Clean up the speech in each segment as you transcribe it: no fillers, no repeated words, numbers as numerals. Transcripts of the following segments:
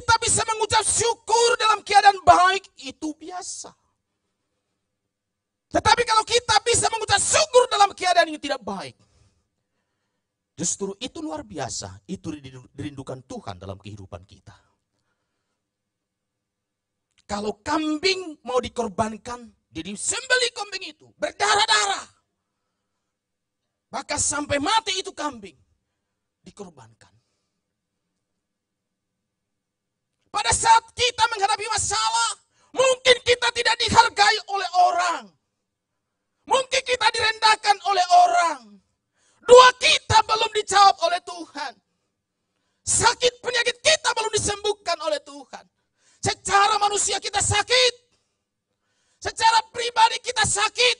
kita bisa mengucap syukur dalam keadaan baik, itu biasa. Tetapi kalau kita bisa mengucap syukur dalam keadaan yang tidak baik, justru itu luar biasa. Itu dirindukan Tuhan dalam kehidupan kita. Kalau kambing mau dikorbankan, jadi sembelih kambing itu berdarah-darah. Bahkan sampai mati itu kambing dikorbankan. Pada saat kita menghadapi masalah, mungkin kita tidak dihargai oleh orang. Mungkin kita direndahkan oleh orang. Doa kita belum dijawab oleh Tuhan. Sakit penyakit kita belum disembuhkan oleh Tuhan. Secara manusia kita sakit. Secara pribadi kita sakit.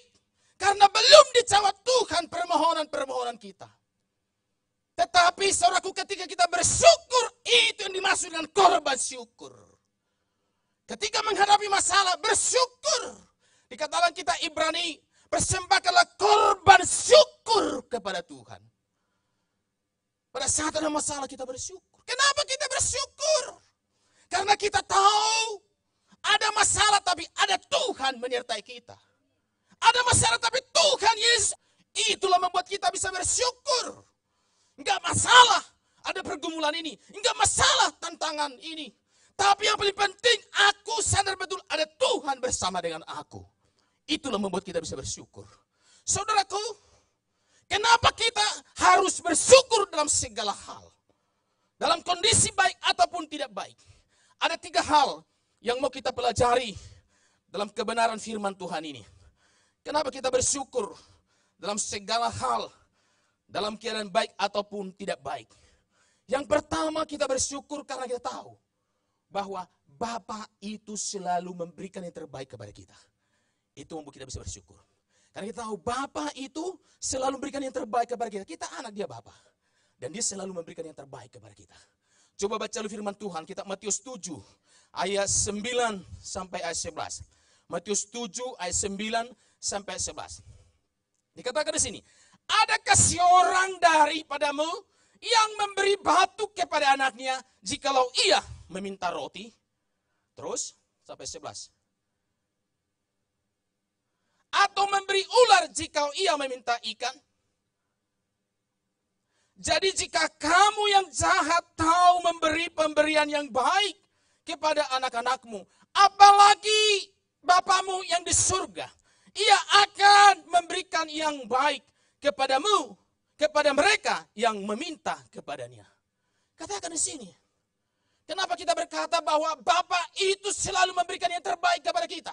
Karena belum dijawab Tuhan permohonan-permohonan kita. Tetapi saudaraku, ketika kita bersyukur, itu yang dimaksud dengan korban syukur. Ketika menghadapi masalah, bersyukur. Dikatakan kita Ibrani, persembahkanlah korban syukur kepada Tuhan. Pada saat ada masalah kita bersyukur. Kenapa kita bersyukur? Karena kita tahu ada masalah tapi ada Tuhan menyertai kita. Ada masalah tapi Tuhan Yesus. Itulah membuat kita bisa bersyukur. Enggak masalah ada pergumulan ini. Enggak masalah tantangan ini. Tapi yang paling penting, aku sadar betul ada Tuhan bersama dengan aku. Itulah membuat kita bisa bersyukur. Saudaraku, kenapa kita harus bersyukur dalam segala hal? Dalam kondisi baik ataupun tidak baik. Ada 3 hal yang mau kita pelajari dalam kebenaran firman Tuhan ini. Kenapa kita bersyukur dalam segala hal? Dalam keadaan baik ataupun tidak baik. Yang pertama, kita bersyukur karena kita tahu bahwa Bapa itu selalu memberikan yang terbaik kepada kita. Itu membuat kita bisa bersyukur. Karena kita tahu Bapa itu selalu memberikan yang terbaik kepada kita. Kita anak dia Bapa. Dan dia selalu memberikan yang terbaik kepada kita. Coba baca dulu firman Tuhan. Kitab Matius 7 ayat 9 sampai ayat 11. Matius 7 ayat 9 sampai 11. Dikatakan di sini. Adakah seorang daripadamu yang memberi batu kepada anaknya jikalau ia meminta roti? Terus sampai 11. Atau memberi ular jika ia meminta ikan? Jadi jika kamu yang jahat tahu memberi pemberian yang baik kepada anak-anakmu, apalagi Bapamu yang di surga, ia akan memberikan yang baik kepadamu, kepada mereka yang meminta kepadanya. Katakan di sini. Kenapa kita berkata bahwa Bapa itu selalu memberikan yang terbaik kepada kita?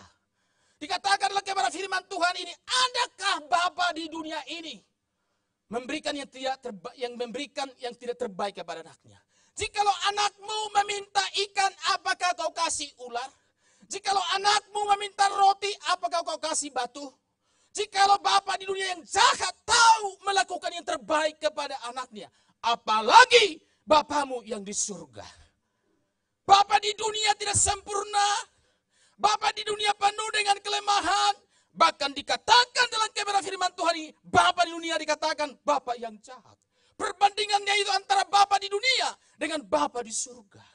Dikatakanlah kepada firman Tuhan ini, adakah Bapa di dunia ini memberikan yang tidak terbaik kepada anaknya? Jikalau anakmu meminta ikan, apakah kau kasih ular? Jikalau anakmu meminta roti, apakah kau kasih batu? Jikalau Bapa di dunia yang jahat tahu melakukan yang terbaik kepada anaknya, apalagi Bapamu yang di surga. Bapa di dunia tidak sempurna. Bapa di dunia penuh dengan kelemahan. Bahkan dikatakan dalam kebenaran firman Tuhan ini, Bapa di dunia dikatakan Bapa yang jahat. Perbandingannya itu antara Bapa di dunia dengan Bapa di surga.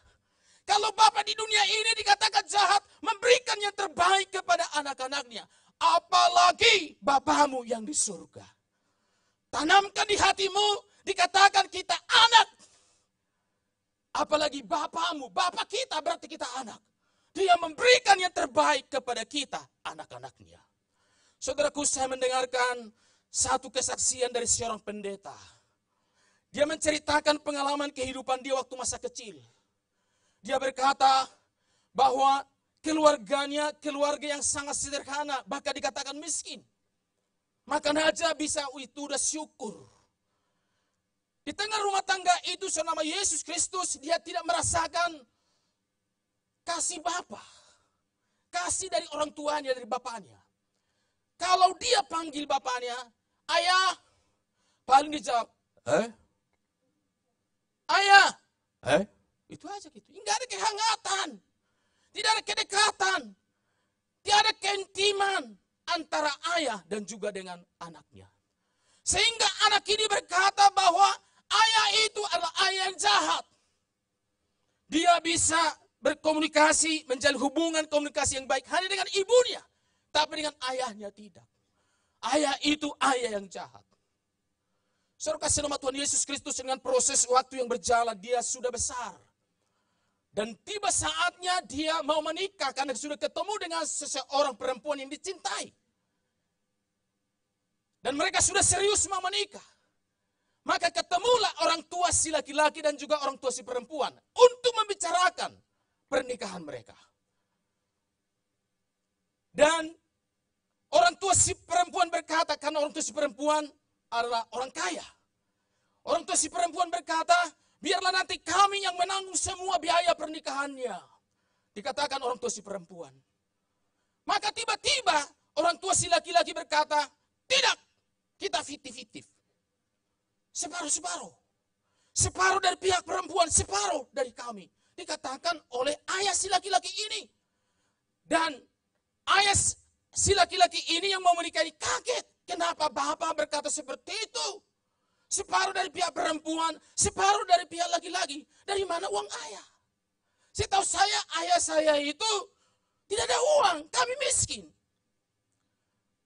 Kalau Bapa di dunia ini dikatakan jahat, memberikan yang terbaik kepada anak-anaknya, apalagi Bapamu yang di surga. Tanamkan di hatimu, dikatakan kita anak. Apalagi Bapamu, Bapa kita berarti kita anak. Dia memberikan yang terbaik kepada kita, anak-anaknya. Saudaraku, saya mendengarkan satu kesaksian dari seorang pendeta. Dia menceritakan pengalaman kehidupan dia waktu masa kecil. Dia berkata bahwa keluarganya, keluarga yang sangat sederhana, bahkan dikatakan miskin. Makan aja bisa, itu udah syukur. Di tengah rumah tangga itu senama Yesus Kristus, dia tidak merasakan kasih Bapa. Kasih dari orang tuanya, dari bapaknya. Kalau dia panggil bapaknya, ayah, paling dijawab, ayah, itu aja gitu. Enggak ada kehangatan, tidak ada kedekatan, tidak ada keintiman antara ayah dan juga dengan anaknya. Sehingga anak ini berkata bahwa ayah itu adalah ayah yang jahat. Dia bisa berkomunikasi, menjalin hubungan komunikasi yang baik hanya dengan ibunya. Tapi dengan ayahnya tidak. Ayah itu ayah yang jahat. Saudara kasih nama Tuhan Yesus Kristus, dengan proses waktu yang berjalan, dia sudah besar. Dan tiba saatnya dia mau menikah karena sudah ketemu dengan seseorang perempuan yang dicintai. Dan mereka sudah serius mau menikah. Maka ketemulah orang tua si laki-laki dan juga orang tua si perempuan untuk membicarakan pernikahan mereka. Dan orang tua si perempuan berkata, karena orang tua si perempuan adalah orang kaya. Orang tua si perempuan berkata, biarlah nanti kami yang menanggung semua biaya pernikahannya. Dikatakan orang tua si perempuan. Maka tiba-tiba orang tua si laki-laki berkata, tidak, kita 50-50. Separuh-separuh. Separuh dari pihak perempuan, separuh dari kami. Dikatakan oleh ayah si laki-laki ini. Dan ayah si laki-laki ini yang mau menikahi kaget. Kenapa bapak berkata seperti itu? Separuh dari pihak perempuan, separuh dari pihak laki-laki. Dari mana uang ayah? Setahu saya, ayah saya itu tidak ada uang, kami miskin.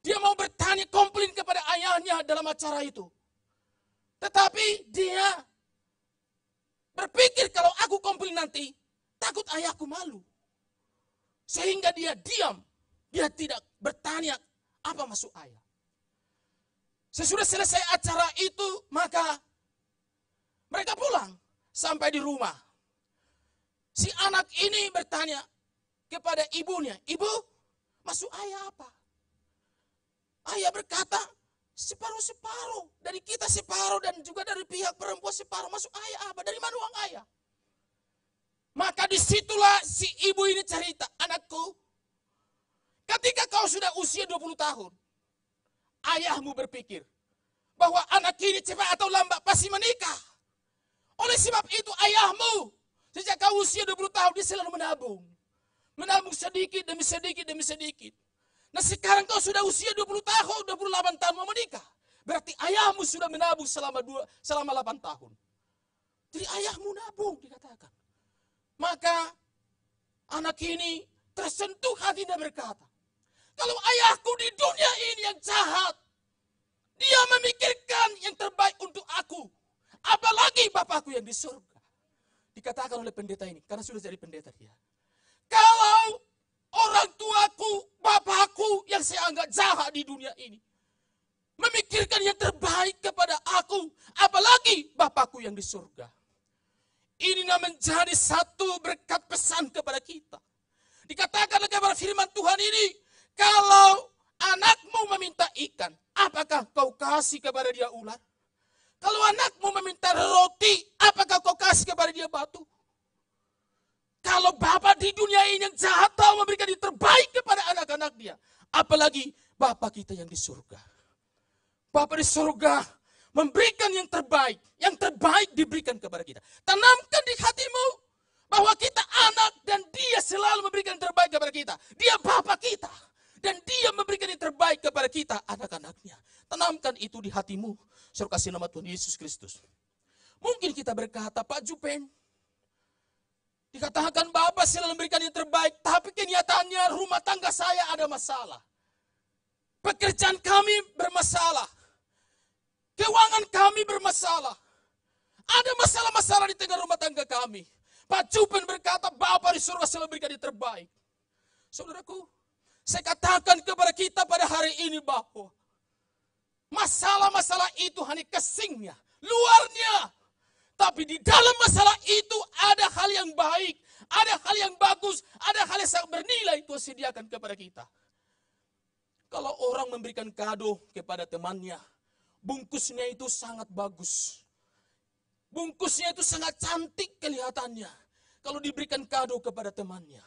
Dia mau bertanya, komplain kepada ayahnya dalam acara itu. Tetapi dia berpikir kalau aku komplain nanti, takut ayahku malu. Sehingga dia diam. Dia tidak bertanya apa maksud ayah. Sesudah selesai acara itu, maka mereka pulang. Sampai di rumah. Si anak ini bertanya kepada ibunya, ibu, maksud ayah apa? Ayah berkata, separuh-separuh. Dari kita separuh dan juga dari pihak perempuan separuh. Masuk ayah apa? Dari mana uang ayah? Maka disitulah si ibu ini cerita, anakku, ketika kau sudah usia 20 tahun, ayahmu berpikir bahwa anak ini cepat atau lambat pasti menikah. Oleh sebab itu ayahmu, sejak kau usia 20 tahun, dia selalu menabung. Menabung sedikit demi sedikit demi sedikit. Nah sekarang kau sudah usia 20 tahun, 28 tahun mau menikah. Berarti ayahmu sudah menabung selama 8 tahun. Jadi ayahmu nabung dikatakan. Maka anak ini tersentuh hatinya berkata, kalau ayahku di dunia ini yang jahat, dia memikirkan yang terbaik untuk aku. Apalagi bapakku yang di surga. Dikatakan oleh pendeta ini, karena sudah jadi pendeta dia. Kalau orang tuaku, bapakku yang saya anggap jahat di dunia ini, memikirkan yang terbaik kepada aku, apalagi bapakku yang di surga. Ini menjadi satu berkat pesan kepada kita. Dikatakan kepada firman Tuhan ini, kalau anakmu meminta ikan, apakah kau kasih kepada dia ular? Kalau anakmu meminta roti, apakah kau kasih kepada dia batu? Kalau bapak di dunia ini yang jahat tahu memberikan yang terbaik kepada anak-anak dia, apalagi bapak kita yang di surga. Bapak di surga memberikan yang terbaik diberikan kepada kita. Tanamkan di hatimu bahwa kita anak dan dia selalu memberikan yang terbaik kepada kita. Dia bapak kita dan dia memberikan yang terbaik kepada kita, anak-anaknya. Tanamkan itu di hatimu. Suruh kasih nama Tuhan Yesus Kristus. Mungkin kita berkata, Pak Jupen, dikatakan Bapak selalu memberikan yang terbaik, tapi kenyataannya rumah tangga saya ada masalah. Pekerjaan kami bermasalah. Keuangan kami bermasalah. Ada masalah-masalah di tengah rumah tangga kami. Pak Jupen berkata, Bapak di surga selalu memberikan yang terbaik. Saudaraku, saya katakan kepada kita pada hari ini bahwa masalah-masalah itu hanya kesingnya, luarnya. Tapi di dalam masalah itu ada hal yang baik, ada hal yang bagus, ada hal yang sangat bernilai Tuhan sediakan kepada kita. Kalau orang memberikan kado kepada temannya, bungkusnya itu sangat bagus. Bungkusnya itu sangat cantik kelihatannya. Kalau diberikan kado kepada temannya.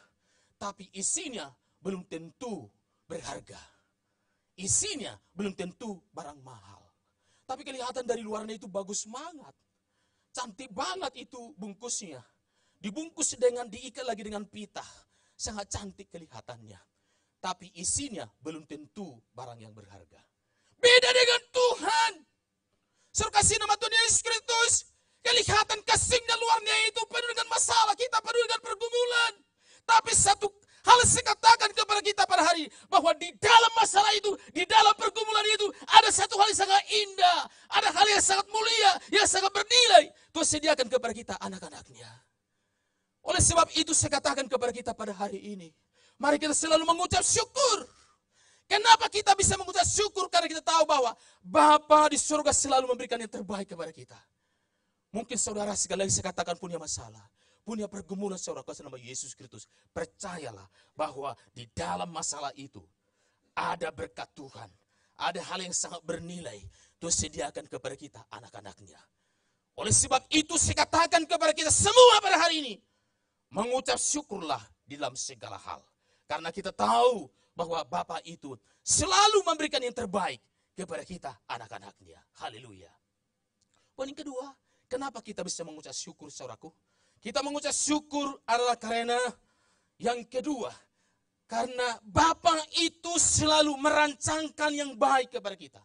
Tapi isinya belum tentu berharga. Isinya belum tentu barang mahal. Tapi kelihatan dari luarnya itu bagus banget. Cantik banget itu bungkusnya. Dibungkus diikat lagi dengan pita. Sangat cantik kelihatannya. Tapi isinya belum tentu barang yang berharga. Beda dengan Tuhan. Suruh kasih nama Tuhan Yesus Kristus. Kelihatan kasihnya luarnya itu penuh dengan masalah. Kita penuh dengan pergumulan. anak-anaknya. Oleh sebab itu saya katakan kepada kita pada hari ini, mari kita selalu mengucap syukur. Kenapa kita bisa mengucap syukur? Karena kita tahu bahwa Bapa di surga selalu memberikan yang terbaik kepada kita. Mungkin saudara sekali lagi saya katakan punya masalah, punya pergumulan saudara atas nama Yesus Kristus. Percayalah bahwa di dalam masalah itu ada berkat Tuhan. Ada hal yang sangat bernilai Tuhan sediakan kepada kita anak-anaknya. Oleh sebab itu saya katakan kepada kita semua pada hari ini, mengucap syukurlah di dalam segala hal. Karena kita tahu bahwa Bapa itu selalu memberikan yang terbaik kepada kita anak-anaknya. Haleluya. Poin yang kedua, kenapa kita bisa mengucap syukur saudaraku? Kita mengucap syukur adalah karena yang kedua, karena Bapa itu selalu merancangkan yang baik kepada kita.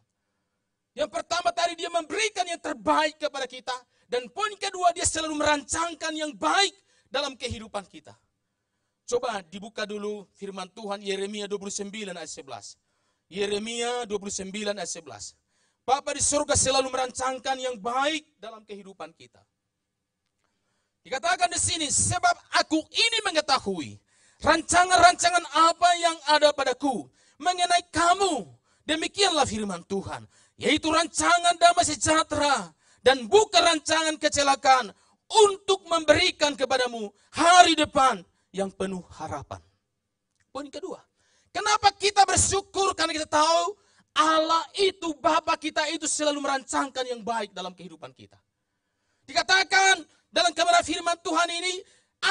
Yang pertama tadi dia memberikan yang terbaik kepada kita. Dan poin kedua dia selalu merancangkan yang baik dalam kehidupan kita. Coba dibuka dulu firman Tuhan Yeremia 29 ayat 11. Yeremia 29 ayat 11. Bapa di surga selalu merancangkan yang baik dalam kehidupan kita. Dikatakan di sini, sebab aku ini mengetahui rancangan-rancangan apa yang ada padaku mengenai kamu. Demikianlah firman Tuhan, yaitu rancangan damai sejahtera dan bukan rancangan kecelakaan, untuk memberikan kepadamu hari depan yang penuh harapan. Poin kedua, kenapa kita bersyukur? Karena kita tahu Allah itu, Bapa kita itu selalu merancangkan yang baik dalam kehidupan kita. Dikatakan dalam kebenaran firman Tuhan ini,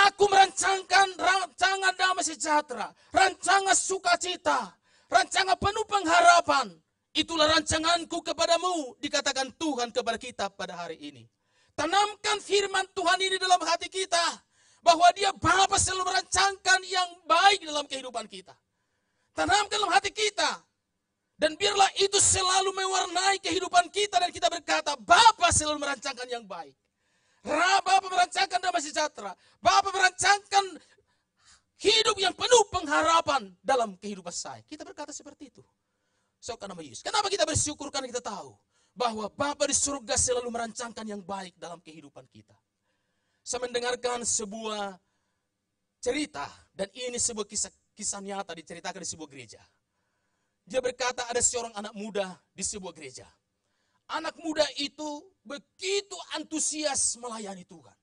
aku merancangkan rancangan damai sejahtera, rancangan sukacita, rancangan penuh pengharapan. Itulah rancanganku kepadamu, dikatakan Tuhan kepada kita pada hari ini. Tanamkan firman Tuhan ini dalam hati kita, bahwa dia Bapa selalu merancangkan yang baik dalam kehidupan kita. Tanamkan dalam hati kita. Dan biarlah itu selalu mewarnai kehidupan kita. Dan kita berkata, Bapa selalu merancangkan yang baik. Bapa merancangkan damai sejahtera. Bapa merancangkan hidup yang penuh pengharapan dalam kehidupan saya. Kita berkata seperti itu. Karena Yesus. Kenapa kita bersyukur? Karena kita tahu bahwa Bapa di surga selalu merancangkan yang baik dalam kehidupan kita. Saya mendengarkan sebuah cerita, dan ini sebuah kisah nyata diceritakan di sebuah gereja. Dia berkata ada seorang anak muda di sebuah gereja. Anak muda itu begitu antusias melayani Tuhan.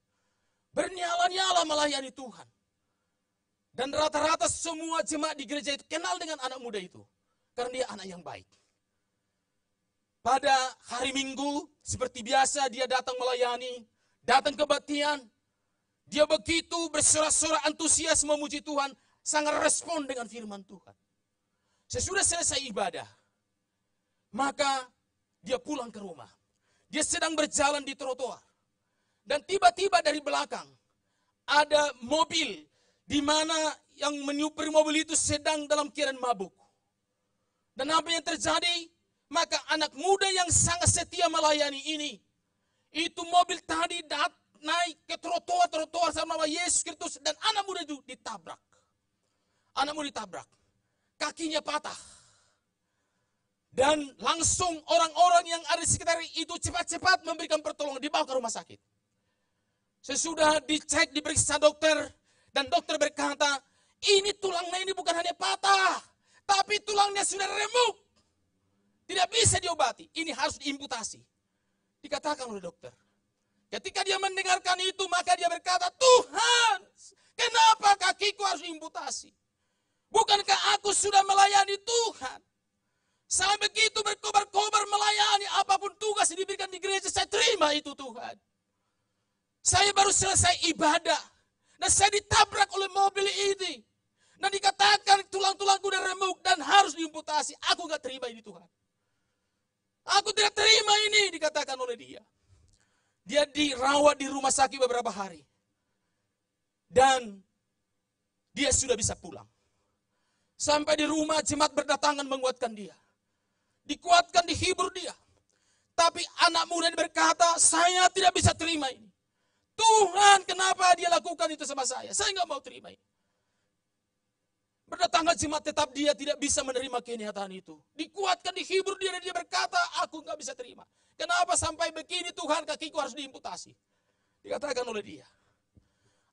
Bernyala-nyala melayani Tuhan. Dan rata-rata semua jemaat di gereja itu kenal dengan anak muda itu. Karena dia anak yang baik. Pada hari Minggu, seperti biasa dia datang melayani, datang kebaktian. Dia begitu bersorak-sorak antusias memuji Tuhan, sangat respon dengan firman Tuhan. Sesudah selesai ibadah, maka dia pulang ke rumah. Dia sedang berjalan di trotoar. Dan tiba-tiba dari belakang ada mobil di mana yang menyupir mobil itu sedang dalam keadaan mabuk. Dan apa yang terjadi? Maka anak muda yang sangat setia melayani ini, itu mobil tadi naik ke trotoar sama nama Yesus Kristus, dan anak muda itu ditabrak. Anak muda ditabrak. Kakinya patah. Dan langsung orang-orang yang ada di sekitar itu cepat-cepat memberikan pertolongan, dibawa ke rumah sakit. Sesudah dicek, diperiksa dokter, dan dokter berkata, ini tulangnya ini bukan hanya patah, tapi tulangnya sudah remuk. Tidak bisa diobati, ini harus diimputasi. Dikatakan oleh dokter. Ketika dia mendengarkan itu, maka dia berkata, Tuhan, kenapa kakiku harus diimputasi? Bukankah aku sudah melayani Tuhan? Saya begitu berkobar-kobar melayani, apapun tugas yang diberikan di gereja, saya terima itu Tuhan. Saya baru selesai ibadah, dan saya ditabrak oleh mobil ini. Dan dikatakan tulang-tulangku udah remuk dan harus diimputasi. Aku gak terima ini Tuhan. Aku tidak terima ini, dikatakan oleh dia. Dia dirawat di rumah sakit beberapa hari. Dan dia sudah bisa pulang. Sampai di rumah jemaat berdatangan menguatkan dia. Dikuatkan, dihibur dia. Tapi anak muda berkata, saya tidak bisa terima ini. Tuhan, kenapa dia lakukan itu sama saya? Saya nggak mau terima ini. Berdatangan jemaat, tetap dia tidak bisa menerima kenyataan itu. Dikuatkan, dihibur dia, dan dia berkata, aku nggak bisa terima. Kenapa sampai begini Tuhan, kakiku harus diimputasi. Dikatakan oleh dia.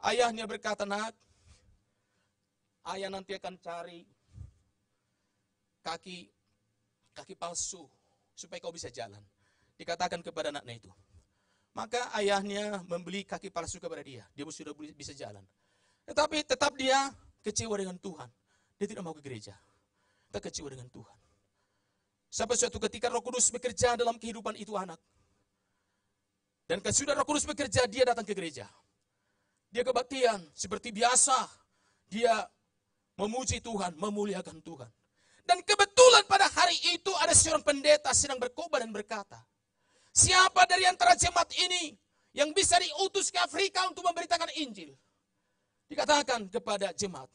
Ayahnya berkata, nak, ayah nanti akan cari kaki palsu supaya kau bisa jalan. Dikatakan kepada anaknya itu. Maka ayahnya membeli kaki palsu kepada dia. Dia sudah bisa jalan. Tetapi tetap dia kecewa dengan Tuhan. Dia tidak mau ke gereja. Dia kecewa dengan Tuhan. Sampai suatu ketika Roh Kudus bekerja dalam kehidupan itu anak. Dan kesudah Roh Kudus bekerja, dia datang ke gereja. Dia kebaktian seperti biasa. Dia memuji Tuhan, memuliakan Tuhan. Dan kebetulan pada hari itu ada seorang pendeta sedang berkhotbah dan berkata, siapa dari antara jemaat ini yang bisa diutus ke Afrika untuk memberitakan Injil? Dikatakan kepada jemaat.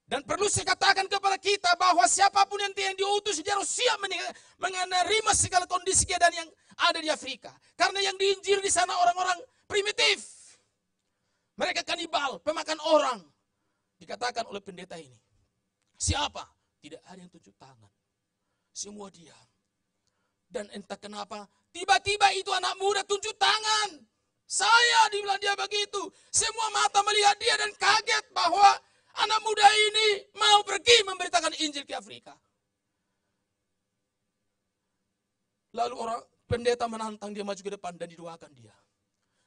Dan perlu saya katakan kepada kita bahwa siapapun yang diutus dia harus siap menerima segala kondisi keadaan yang ada di Afrika. Karena yang diinjil di sana orang-orang primitif. Mereka kanibal, pemakan orang. Dikatakan oleh pendeta ini. Siapa? Tidak ada yang tunjuk tangan. Semua diam. Dan entah kenapa, tiba-tiba itu anak muda tunjuk tangan. Saya, dibilang dia begitu. Semua mata melihat dia dan kaget bahwa anak muda ini mau pergi memberitakan Injil ke Afrika. Lalu orang pendeta menantang dia maju ke depan dan didoakan dia.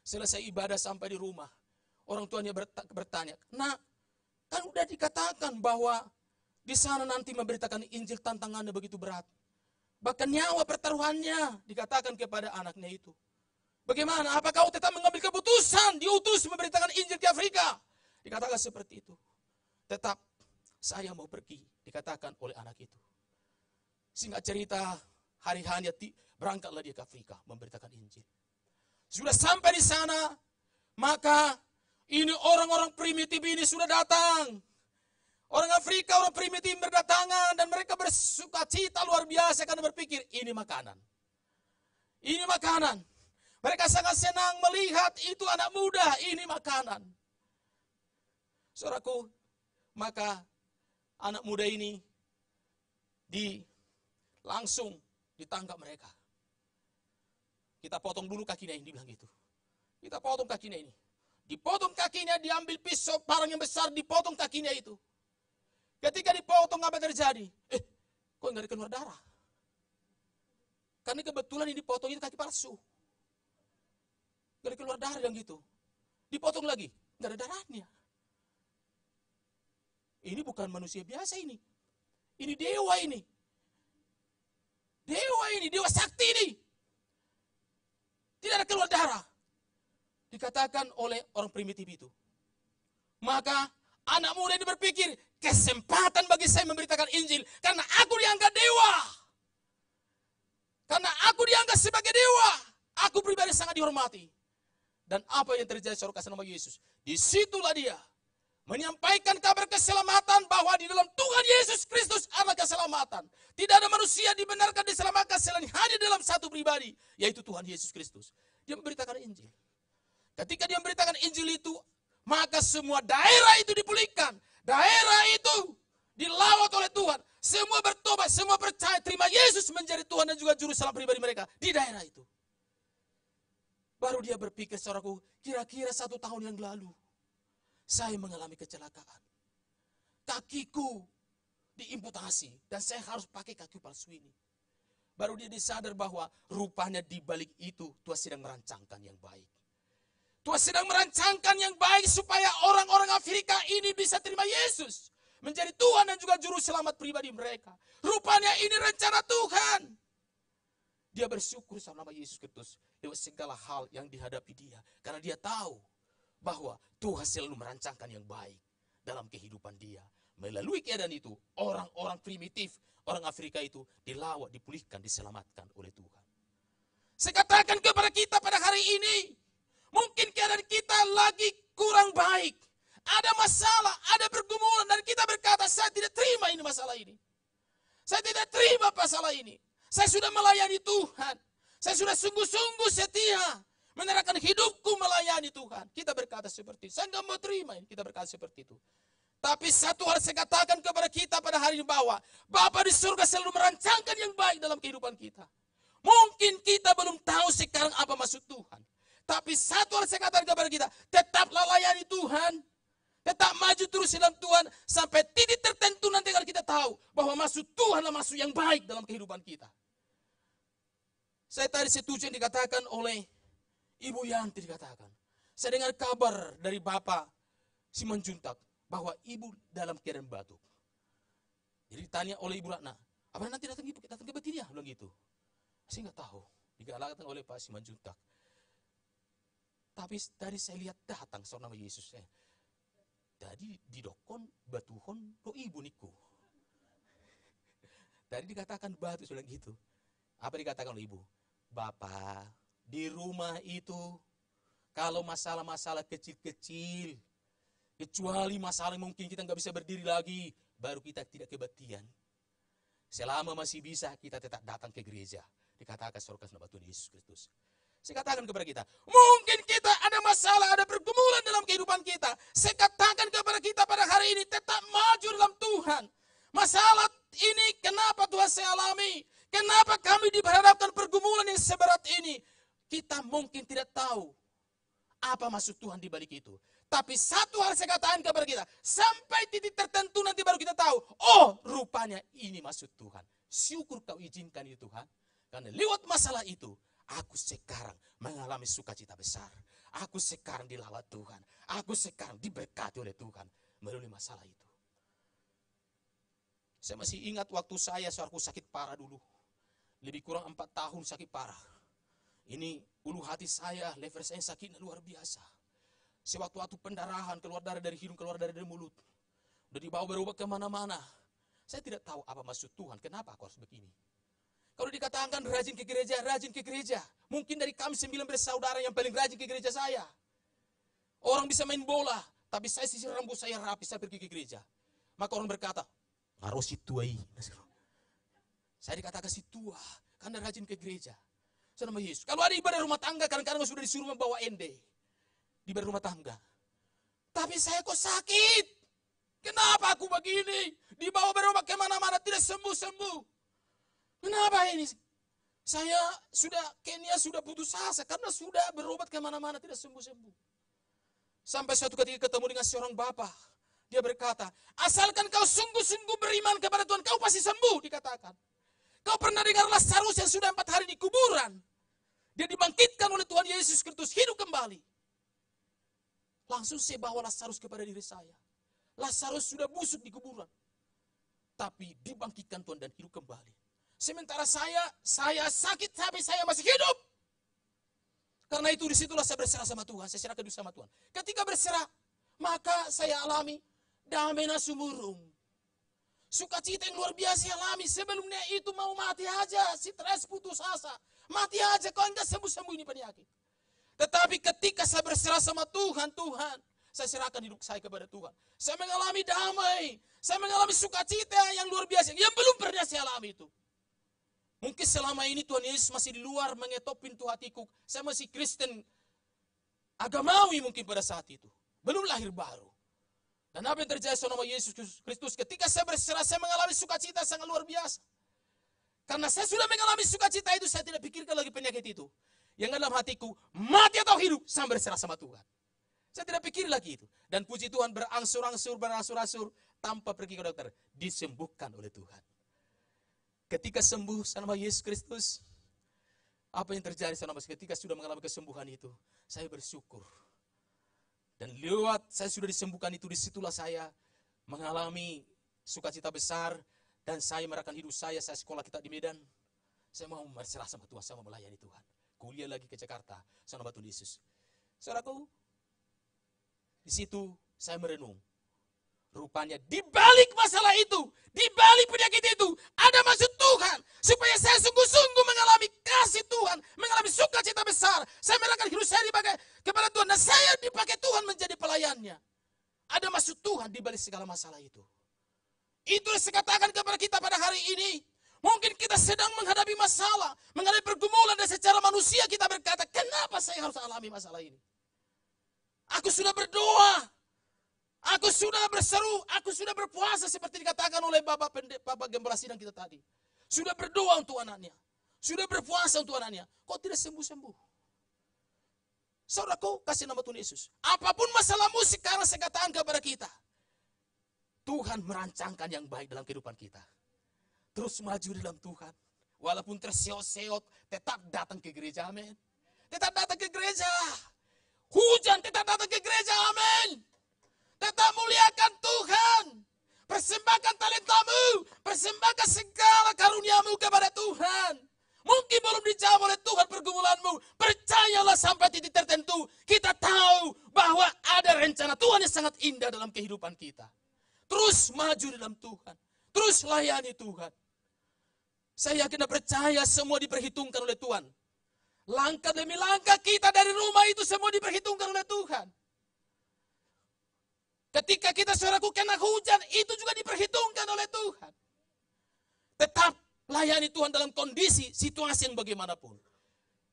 Selesai ibadah sampai di rumah. Orang tuanya bertanya, nak, kan udah dikatakan bahwa di sana nanti memberitakan Injil tantangannya begitu berat. Bahkan nyawa pertaruhannya dikatakan kepada anaknya itu. Bagaimana? Apa kau tetap mengambil keputusan diutus memberitakan Injil ke Afrika? Dikatakan seperti itu. Tetap saya mau pergi, dikatakan oleh anak itu. Singkat cerita, hari hanya berangkatlah dia ke Afrika memberitakan Injil. Sudah sampai di sana, maka ini orang-orang primitif ini sudah datang. Orang Afrika, orang primitif berdatangan dan mereka bersuka cita luar biasa karena berpikir ini makanan. Ini makanan. Mereka sangat senang melihat itu anak muda, ini makanan. Saudaraku, maka anak muda ini langsung ditangkap mereka. Kita potong dulu kakinya ini, dibilang gitu. Kita potong kakinya ini. Dipotong kakinya, diambil pisau parang yang besar, dipotong kakinya itu. Ketika dipotong apa terjadi? Kok enggak ada keluar darah? Karena kebetulan yang dipotong itu kaki palsu. Enggak ada keluar darah yang gitu. Dipotong lagi, enggak ada darahnya. Ini bukan manusia biasa ini. Ini dewa ini. Dewa ini, dewa sakti ini. Tidak ada keluar darah. Dikatakan oleh orang primitif itu. Maka anak muda ini berpikir, kesempatan bagi saya memberitakan Injil. Karena aku dianggap dewa. Karena aku dianggap sebagai dewa. Aku pribadi sangat dihormati. Dan apa yang terjadi saudara kasih nama Yesus? Disitulah dia menyampaikan kabar keselamatan bahwa di dalam Tuhan Yesus Kristus ada keselamatan. Tidak ada manusia dibenarkan diselamatkan selain hanya dalam satu pribadi, yaitu Tuhan Yesus Kristus. Dia memberitakan Injil. Ketika dia memberitakan Injil itu, maka semua daerah itu dipulihkan. Daerah itu dilawat oleh Tuhan. Semua bertobat, semua percaya, terima Yesus menjadi Tuhan dan juga juru selamat pribadi mereka di daerah itu. Baru dia berpikir, saudaraku, kira-kira 1 tahun yang lalu, saya mengalami kecelakaan. Kakiku diimputasi dan saya harus pakai kaki palsu ini. Baru dia disadar bahwa rupanya di balik itu Tuhan sedang merancangkan yang baik. Tuhan sedang merancangkan yang baik supaya orang-orang Afrika ini bisa terima Yesus. Menjadi Tuhan dan juga juru selamat pribadi mereka. Rupanya ini rencana Tuhan. Dia bersyukur sama nama Yesus Kristus lewat segala hal yang dihadapi dia. Karena dia tahu bahwa Tuhan selalu merancangkan yang baik dalam kehidupan dia. Melalui keadaan itu, orang-orang primitif, orang Afrika itu dilawat, dipulihkan, diselamatkan oleh Tuhan. Saya katakan kepada kita pada hari ini, mungkin keadaan kita lagi kurang baik. Ada masalah, ada pergumulan, dan kita berkata, saya tidak terima ini masalah ini. Saya tidak terima masalah ini. Saya sudah melayani Tuhan. Saya sudah sungguh-sungguh setia menyerahkan hidupku melayani Tuhan. Kita berkata seperti itu. Saya nggak mau terima ini. Kita berkata seperti itu. Tapi satu hal saya katakan kepada kita pada hari ini bahwa Bapa di surga selalu merancangkan yang baik dalam kehidupan kita. Mungkin kita belum tahu sekarang apa maksud Tuhan. Tapi satu hal saya katakan kepada kita, tetaplah layani Tuhan. Tetap maju terus dalam Tuhan sampai titik tertentu nanti kalau kita tahu bahwa maksud Tuhan adalah maksud yang baik dalam kehidupan kita. Saya tadi setuju yang dikatakan oleh Ibu Yanti dikatakan. Saya dengar kabar dari Bapak Simanjuntak bahwa ibu dalam keadaan batuk. Jadi ditanya oleh Ibu Ratna, apa nanti datang ke Batinia? Bilang gitu. Saya nggak tahu. Digalakkan oleh Pak Simanjuntak. Tapi tadi saya lihat datang seorang nama Yesus. Tadi di dokon batuhon lo ibu niku. Tadi dikatakan batu sudah gitu. Apa dikatakan oleh ibu? Bapak, di rumah itu kalau masalah-masalah kecil-kecil, kecuali masalah mungkin kita nggak bisa berdiri lagi, baru kita tidak kebaktian. Selama masih bisa kita tetap datang ke gereja. Dikatakan surga nama Tuhan Yesus Kristus. Saya katakan kepada kita, mungkin kita ada masalah, ada pergumulan dalam kehidupan kita. Saya katakan kepada kita pada hari ini, tetap maju dalam Tuhan. Masalah ini kenapa Tuhan saya alami? Kenapa kami diperhadapkan pergumulan yang seberat ini? Kita mungkin tidak tahu apa maksud Tuhan di balik itu. Tapi satu hal saya katakan kepada kita, sampai titik tertentu nanti baru kita tahu, oh rupanya ini maksud Tuhan. Syukur kau izinkan itu Tuhan. Karena lewat masalah itu, aku sekarang mengalami sukacita besar. Aku sekarang dilawat Tuhan. Aku sekarang diberkati oleh Tuhan melalui masalah itu. Saya masih ingat waktu saudaraku sakit parah dulu. Lebih kurang 4 tahun sakit parah. Ini ulu hati saya, lever saya sakitnya luar biasa. Sewaktu-waktu pendarahan, keluar darah dari hidung, keluar darah dari mulut. Udah dibawa berobat kemana-mana. Saya tidak tahu apa maksud Tuhan, kenapa aku harus begini. Kalau dikatakan rajin ke gereja, rajin ke gereja. Mungkin dari kami 9 bersaudara yang paling rajin ke gereja saya. Orang bisa main bola, tapi saya sisir rambut saya rapi, saya pergi ke gereja. Maka orang berkata, ngaruh si tua ini. Saya dikatakan si tua, karena rajin ke gereja. Saya nama Yesus. Kalau ada ibadah rumah tangga, kadang-kadang sudah disuruh membawa ende. Di ibadah rumah tangga. Tapi saya kok sakit. Kenapa aku begini? Dibawa berobat kemana-mana, tidak sembuh-sembuh. Kenapa ini? Saya Kenya sudah putus asa karena sudah berobat kemana-mana tidak sembuh-sembuh. Sampai suatu ketika ketemu dengan seorang bapak. Dia berkata, asalkan kau sungguh-sungguh beriman kepada Tuhan, kau pasti sembuh, dikatakan. Kau pernah dengar Lazarus yang sudah 4 hari di kuburan. Dia dibangkitkan oleh Tuhan Yesus Kristus, hidup kembali. Langsung saya bawa Lazarus kepada diri saya. Lazarus sudah busuk di kuburan. Tapi dibangkitkan Tuhan dan hidup kembali. Sementara saya sakit tapi saya masih hidup. Karena itu disitulah saya berserah sama Tuhan. Saya serahkan diri sama Tuhan. Ketika berserah, maka saya alami damai nasumurung. Sukacita yang luar biasa saya alami. Sebelumnya itu mau mati aja. Stres putus asa. Mati aja kalau enggak sembuh-sembuh ini penyakit. Tetapi ketika saya berserah sama Tuhan, saya serahkan hidup saya kepada Tuhan. Saya mengalami damai. Saya mengalami sukacita yang luar biasa. Yang belum pernah saya alami itu. Mungkin selama ini Tuhan Yesus masih di luar mengetok pintu hatiku. Saya masih Kristen agamawi mungkin pada saat itu. Belum lahir baru. Dan apa yang terjadi sama Yesus Kristus ketika saya berserah, saya mengalami sukacita sangat luar biasa. Karena saya sudah mengalami sukacita itu, saya tidak pikirkan lagi penyakit itu. Yang dalam hatiku, mati atau hidup, saya berserah sama Tuhan. Saya tidak pikir lagi itu. Dan puji Tuhan berangsur-angsur, tanpa pergi ke dokter. Disembuhkan oleh Tuhan. Ketika sembuh sama Yesus Kristus, apa yang terjadi sama ketika sudah mengalami kesembuhan itu, saya bersyukur. Dan lewat saya sudah disembuhkan itu, disitulah saya mengalami sukacita besar, dan saya merahkan hidup saya sekolah kita di Medan. Saya mau berserah sama Tuhan, saya mau melayani Tuhan. Kuliah lagi ke Jakarta, sama Tuhan Yesus. Saudaraku, di situ saya merenung. Rupanya di balik masalah itu, di balik penyakit itu, ada maksud Tuhan. Supaya saya sungguh-sungguh mengalami kasih Tuhan, mengalami sukacita besar. Saya merahkan hidup saya dipakai kepada Tuhan, dan saya dipakai Tuhan menjadi pelayannya. Ada maksud Tuhan di balik segala masalah itu. Itu yang saya katakan kepada kita pada hari ini. Mungkin kita sedang menghadapi masalah, menghadapi pergumulan, dan secara manusia kita berkata, kenapa saya harus alami masalah ini? Aku sudah berdoa. Aku sudah berseru, aku sudah berpuasa seperti dikatakan oleh Bapak Gembala Sidang kita tadi. Sudah berdoa untuk anaknya. Sudah berpuasa untuk anaknya. Kok tidak sembuh-sembuh? Saudaraku, kasih nama Tuhan Yesus. Apapun masalahmu sekarang saya katakan kepada kita, Tuhan merancangkan yang baik dalam kehidupan kita. Terus maju dalam Tuhan. Walaupun terseot-seot, tetap datang ke gereja, amin. Tetap datang ke gereja. Hujan tetap datang ke gereja, amin. Tetap muliakan Tuhan. Persembahkan talentamu. Persembahkan segala karuniamu kepada Tuhan. Mungkin belum dijawab oleh Tuhan pergumulanmu. Percayalah sampai titik tertentu. Kita tahu bahwa ada rencana Tuhan yang sangat indah dalam kehidupan kita. Terus maju dalam Tuhan. Terus layani Tuhan. Saya yakin dan percaya semua diperhitungkan oleh Tuhan. Langkah demi langkah kita dari rumah itu semua diperhitungkan oleh Tuhan. Ketika kita saudaraku kena hujan, itu juga diperhitungkan oleh Tuhan. Tetap layani Tuhan dalam kondisi, situasi yang bagaimanapun.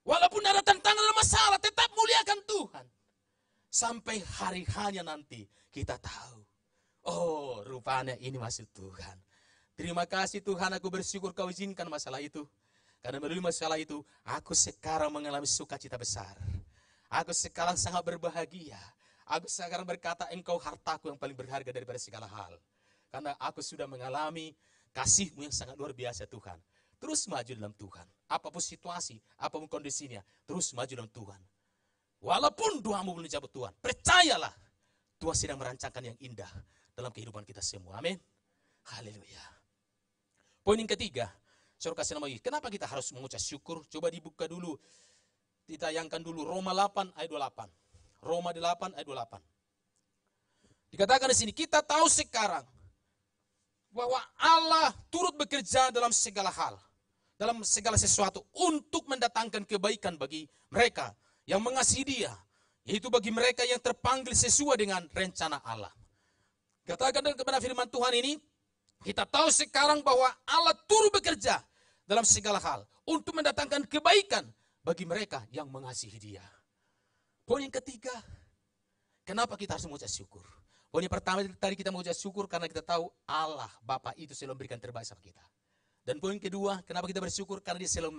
Walaupun ada tantangan dan masalah, tetap muliakan Tuhan. Sampai hari hanya nanti kita tahu. Oh, rupanya ini maksud Tuhan. Terima kasih Tuhan, aku bersyukur kau izinkan masalah itu. Karena melalui masalah itu, aku sekarang mengalami sukacita besar. Aku sekarang sangat berbahagia. Aku sekarang berkata, engkau hartaku yang paling berharga daripada segala hal. Karena aku sudah mengalami kasih-Mu yang sangat luar biasa Tuhan. Terus maju dalam Tuhan. Apapun situasi, apapun kondisinya, terus maju dalam Tuhan. Walaupun doamu belum dijawab Tuhan, percayalah Tuhan sedang merancangkan yang indah dalam kehidupan kita semua. Amin. Haleluya. Poin yang ketiga, saudara kasih nama Yesus. Kenapa kita harus mengucap syukur? Coba dibuka dulu. Ditayangkan dulu Roma 8 ayat 28. Roma 8 ayat 28. Dikatakan di sini, kita tahu sekarang bahwa Allah turut bekerja dalam segala hal, dalam segala sesuatu untuk mendatangkan kebaikan bagi mereka yang mengasihi Dia, yaitu bagi mereka yang terpanggil sesuai dengan rencana Allah. Katakan kepada firman Tuhan ini, kita tahu sekarang bahwa Allah turut bekerja dalam segala hal untuk mendatangkan kebaikan bagi mereka yang mengasihi Dia. Poin yang ketiga, kenapa kita harus mengucap syukur? Poin yang pertama tadi kita mengucap syukur karena kita tahu Allah Bapa itu selalu memberikan terbaik sama kita. Dan poin kedua, kenapa kita bersyukur? Karena Dia selalu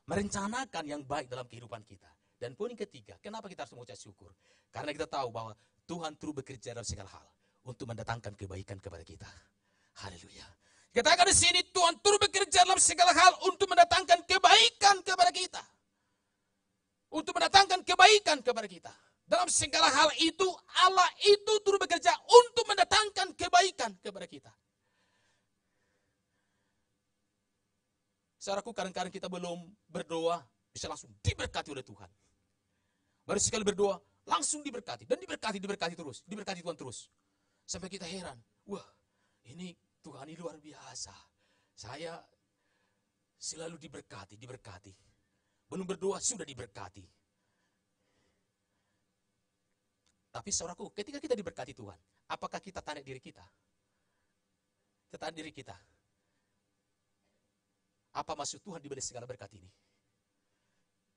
merencanakan yang baik dalam kehidupan kita. Dan poin ketiga, kenapa kita harus mengucap syukur? Karena kita tahu bahwa Tuhan turut bekerja dalam segala hal untuk mendatangkan kebaikan kepada kita. Haleluya. Katakan di sini, Tuhan turut bekerja dalam segala hal untuk mendatangkan kebaikan kepada kita. Untuk mendatangkan kebaikan kepada kita. Dalam segala hal itu, Allah itu turut bekerja untuk mendatangkan kebaikan kepada kita. Saudaraku, kadang-kadang kita belum berdoa, bisa langsung diberkati oleh Tuhan. Baru sekali berdoa, langsung diberkati. Dan diberkati terus. Diberkati Tuhan terus. Sampai kita heran, wah ini Tuhan ini luar biasa. Saya selalu diberkati. Belum berdoa, sudah diberkati. Tapi saudaraku, ketika kita diberkati Tuhan, apakah kita tanya diri kita? Kita tanya diri kita. Apa maksud Tuhan di balik segala berkat ini?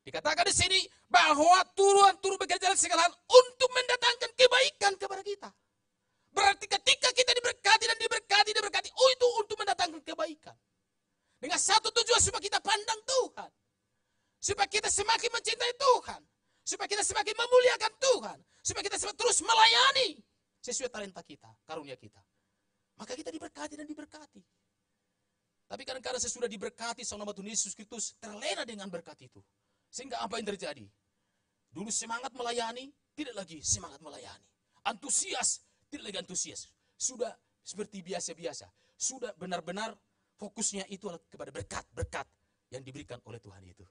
Dikatakan di sini bahwa Tuhan turut bekerja dalam segala hal untuk mendatangkan kebaikan kepada kita. Berarti ketika kita diberkati, oh itu untuk mendatangkan kebaikan. Dengan satu tujuan supaya kita pandang Tuhan. Supaya kita semakin mencintai Tuhan. Supaya kita semakin memuliakan Tuhan. Supaya kita semakin terus melayani sesuai talenta kita, karunia kita. Maka kita diberkati. Tapi kadang-kadang sesudah diberkati sama nama Tuhan Yesus Kristus, terlena dengan berkat itu. Sehingga apa yang terjadi? Dulu semangat melayani, tidak lagi semangat melayani. Antusias, tidak lagi antusias. Sudah seperti biasa-biasa. Sudah benar-benar fokusnya itu adalah kepada berkat-berkat yang diberikan oleh Tuhan itu.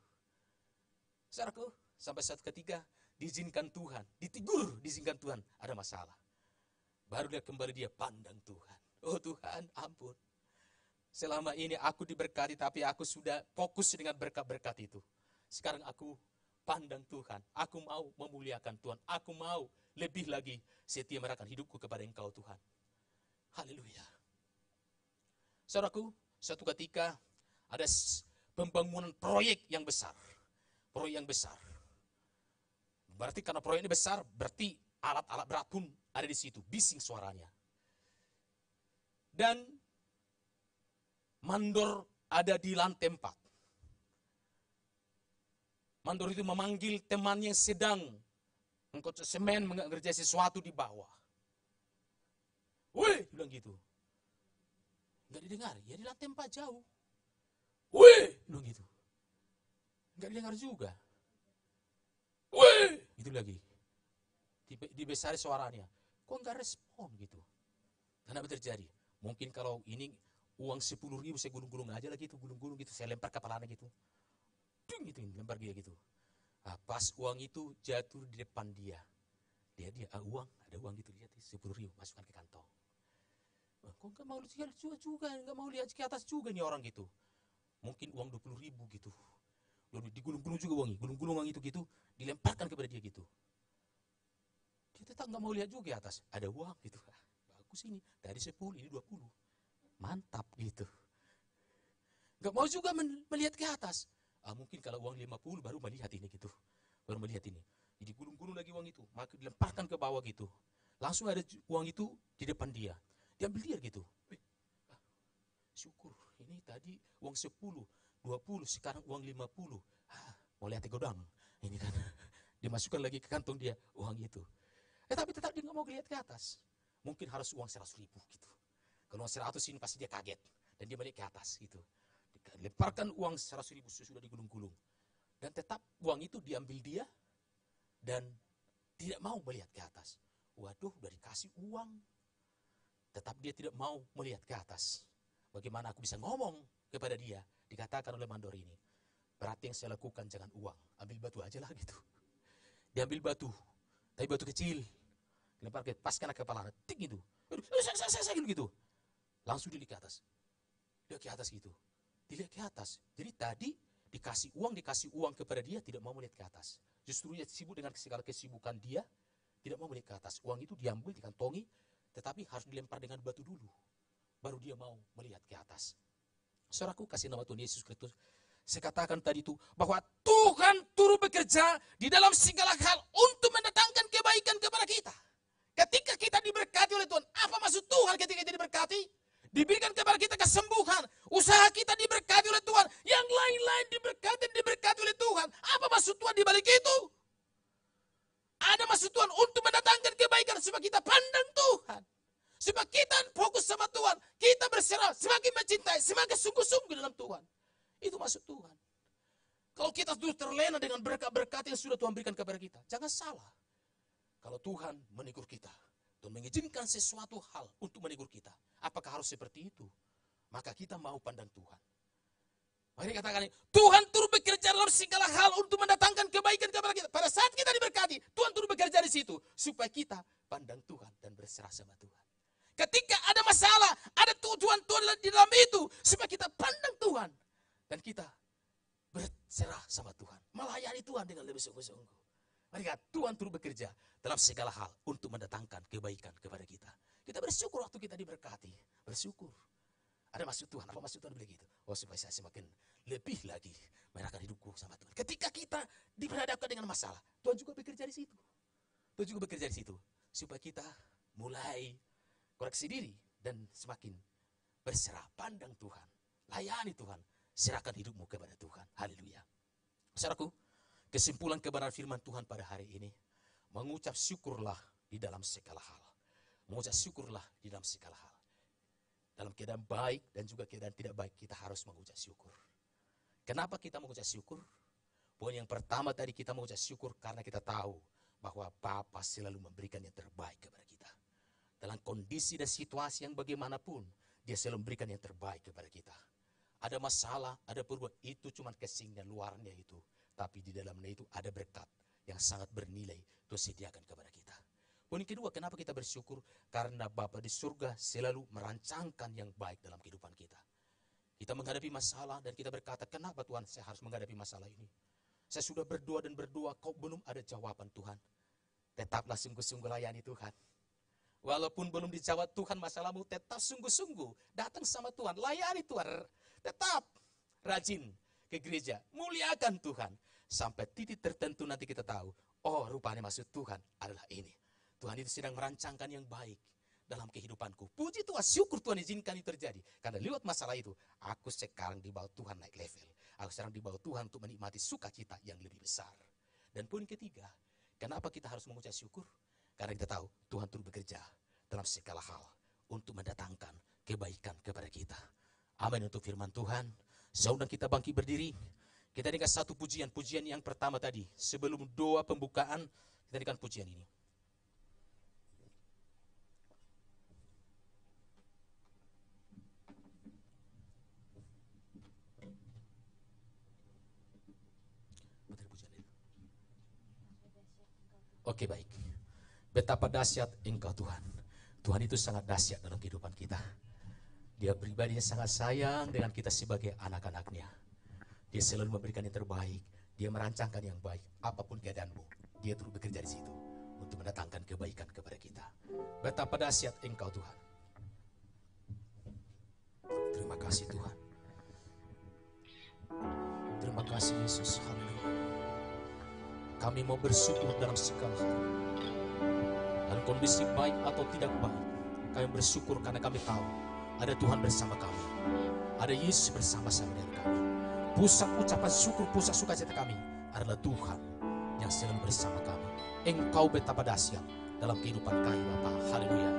Saudaraku, sampai saat ketiga, diizinkan Tuhan, diizinkan Tuhan, ada masalah. Baru dia kembali dia pandang Tuhan. Oh Tuhan, ampun. Selama ini aku diberkati, tapi aku sudah fokus dengan berkat-berkat itu. Sekarang aku pandang Tuhan. Aku mau memuliakan Tuhan. Aku mau lebih lagi setia menyerahkan hidupku kepada Engkau Tuhan. Haleluya. Saudaraku, suatu ketika ada pembangunan proyek yang besar. Proyek yang besar. Berarti karena proyek ini besar, berarti alat-alat berat pun ada di situ. Bising suaranya. Dan mandor ada di lantai 4. Mandor itu memanggil temannya yang sedang mengkocok semen, mengerjakan sesuatu di bawah. Weh, bilang gitu. Enggak didengar, ya di lantai 4 jauh. Weh, bilang gitu. Enggak didengar juga. Weh, itu lagi. Dibesari suaranya. Kok enggak respon gitu. Kenapa terjadi? Mungkin kalau ini uang 10.000 saya gulung-gulung aja lah gitu, gulung-gulung gitu, saya lempar kepalanya gitu. Dung gitu, lempar dia gitu. Nah, pas uang itu jatuh di depan dia. Dia uang, ada uang gitu, lihat 10.000 masukkan ke kantong. Kok nggak mau lihat juga, nggak mau lihat ke atas juga nih orang gitu. Mungkin uang 20.000 gitu. Lalu digulung-gulung juga uangnya, gulung-gulung uang itu gitu, dilemparkan kepada dia gitu. Dia tetap nggak mau lihat juga ke atas, ada uang gitu. Bagus ini, dari 10 ini 20. Mantap gitu. Nggak mau juga melihat ke atas. Mungkin kalau uang 50 baru melihat ini gitu. Baru melihat ini. Jadi gulung-gulung lagi uang itu, maka dilemparkan ke bawah gitu. Langsung ada uang itu di depan dia. Dia ambil dia gitu. Syukur, ini tadi uang 10, 20, sekarang uang 50. Mau lihat godang. Ini kan dimasukkan lagi ke kantong dia uang itu. Tapi tetap dia nggak mau lihat ke atas. Mungkin harus uang 100.000 gitu. Kalau uang 100 ini pasti dia kaget dan dia balik ke atas gitu. Lemparkan uang 100.000 sudah digulung-gulung. Dan tetap uang itu diambil dia dan tidak mau melihat ke atas. Waduh, udah dikasih uang. Tetap dia tidak mau melihat ke atas. Bagaimana aku bisa ngomong kepada dia? Dikatakan oleh mandor ini. Berarti yang saya lakukan jangan uang. Ambil batu aja lah gitu. Diambil batu. Tapi batu kecil. Lempar ke pas kena kepala. Tik gitu. Saya gitu. Langsung dilihat ke atas. Dia ke atas gitu. Dilihat ke atas. Jadi tadi dikasih uang kepada dia, tidak mau melihat ke atas. Justru dia sibuk dengan segala kesibukan dia, tidak mau melihat ke atas. Uang itu diambil, dikantongi, tetapi harus dilempar dengan batu dulu. Baru dia mau melihat ke atas. Saudaraku, kasih nama Tuhan Yesus Kristus. Saya katakan tadi itu, bahwa Tuhan turut bekerja di dalam segala hal untuk mendatangkan kebaikan kepada kita. Ketika kita diberkati oleh Tuhan, apa maksud Tuhan ketika kita diberkati? Diberikan kepada kita kesembuhan. Usaha kita diberkati oleh Tuhan. Yang lain-lain diberkati oleh Tuhan. Apa maksud Tuhan di balik itu? Ada maksud Tuhan untuk mendatangkan kebaikan supaya kita pandang Tuhan. Supaya kita fokus sama Tuhan. Kita berserah, semakin mencintai, semakin sungguh-sungguh dalam Tuhan. Itu maksud Tuhan. Kalau kita sudah terlena dengan berkat-berkat yang sudah Tuhan berikan kepada kita, jangan salah. Kalau Tuhan menegur kita, Tuhan mengizinkan sesuatu hal untuk menegur kita. Apakah harus seperti itu? Maka kita mau pandang Tuhan. Mari katakan ini, Tuhan turut bekerja dalam segala hal untuk mendatangkan kebaikan kepada kita. Pada saat kita diberkati, Tuhan turut bekerja di situ. Supaya kita pandang Tuhan dan berserah sama Tuhan. Ketika ada masalah, ada tujuan Tuhan di dalam itu. Supaya kita pandang Tuhan. Dan kita berserah sama Tuhan. Melayani Tuhan dengan lebih sungguh-sungguh. Mari kata, Tuhan turut bekerja dalam segala hal untuk mendatangkan kebaikan kepada kita. Kita bersyukur waktu kita diberkati. Bersyukur. Ada maksud Tuhan. Apa maksud Tuhan begitu? Supaya saya semakin lebih lagi menyerahkan hidupku sama Tuhan. Ketika kita diperhadapkan dengan masalah, Tuhan juga bekerja di situ. Tuhan juga bekerja di situ. Supaya kita mulai koreksi diri dan semakin berserah. Pandang Tuhan. Layani Tuhan. Serahkan hidupmu kepada Tuhan. Haleluya. Saudaraku, kesimpulan kebenaran firman Tuhan pada hari ini, mengucap syukurlah di dalam segala hal. Mengucap syukurlah di dalam segala hal. Dalam keadaan baik dan juga keadaan tidak baik, kita harus mengucap syukur. Kenapa kita mengucap syukur? Poin yang pertama tadi, kita mengucap syukur karena kita tahu bahwa Bapa selalu memberikan yang terbaik kepada kita. Dalam kondisi dan situasi yang bagaimanapun, Dia selalu memberikan yang terbaik kepada kita. Ada masalah, ada perubahan, itu cuma casingnya, luarnya itu. Tapi di dalamnya itu ada berkat yang sangat bernilai Tuhan sediakan kepada kita. Poin kedua, kenapa kita bersyukur? Karena Bapa di surga selalu merancangkan yang baik dalam kehidupan kita. Kita menghadapi masalah dan kita berkata, kenapa Tuhan saya harus menghadapi masalah ini? Saya sudah berdoa dan berdoa, kok belum ada jawaban Tuhan. Tetaplah sungguh-sungguh layani Tuhan. Walaupun belum dijawab Tuhan masalahmu, tetap sungguh-sungguh datang sama Tuhan, layani Tuhan. Tetap rajin ke gereja, muliakan Tuhan. Sampai titik tertentu nanti kita tahu, oh rupanya maksud Tuhan adalah ini. Tuhan itu sedang merancangkan yang baik dalam kehidupanku. Puji Tuhan, syukur Tuhan izinkan itu terjadi. Karena lewat masalah itu, aku sekarang di bawah Tuhan naik level. Aku sekarang dibawa Tuhan untuk menikmati sukacita yang lebih besar. Dan poin ketiga, kenapa kita harus mengucap syukur? Karena kita tahu Tuhan turut bekerja dalam segala hal untuk mendatangkan kebaikan kepada kita. Amin untuk firman Tuhan. Saudara, kita bangkit berdiri. Kita dengar satu pujian yang pertama tadi. Sebelum doa pembukaan, kita dengar pujian ini. Oke, baik. Betapa dahsyat Engkau Tuhan. Tuhan itu sangat dahsyat dalam kehidupan kita. Dia pribadinya sangat sayang dengan kita sebagai anak-anaknya. Dia selalu memberikan yang terbaik. Dia merancangkan yang baik. Apapun keadaanmu, Dia terus bekerja di situ untuk mendatangkan kebaikan kepada kita. Betapa dahsyat Engkau Tuhan. Terima kasih Tuhan. Terima kasih Yesus. Haleluya. Kami mau bersyukur dalam segala hal. Dan kondisi baik atau tidak baik, kami bersyukur karena kami tahu ada Tuhan bersama kami. Ada Yesus bersama-sama dengan kami. Pusat ucapan syukur, pusat sukacita kami adalah Tuhan yang selalu bersama kami. Engkau betapa dahsyat dalam kehidupan kami Bapa. Haleluya.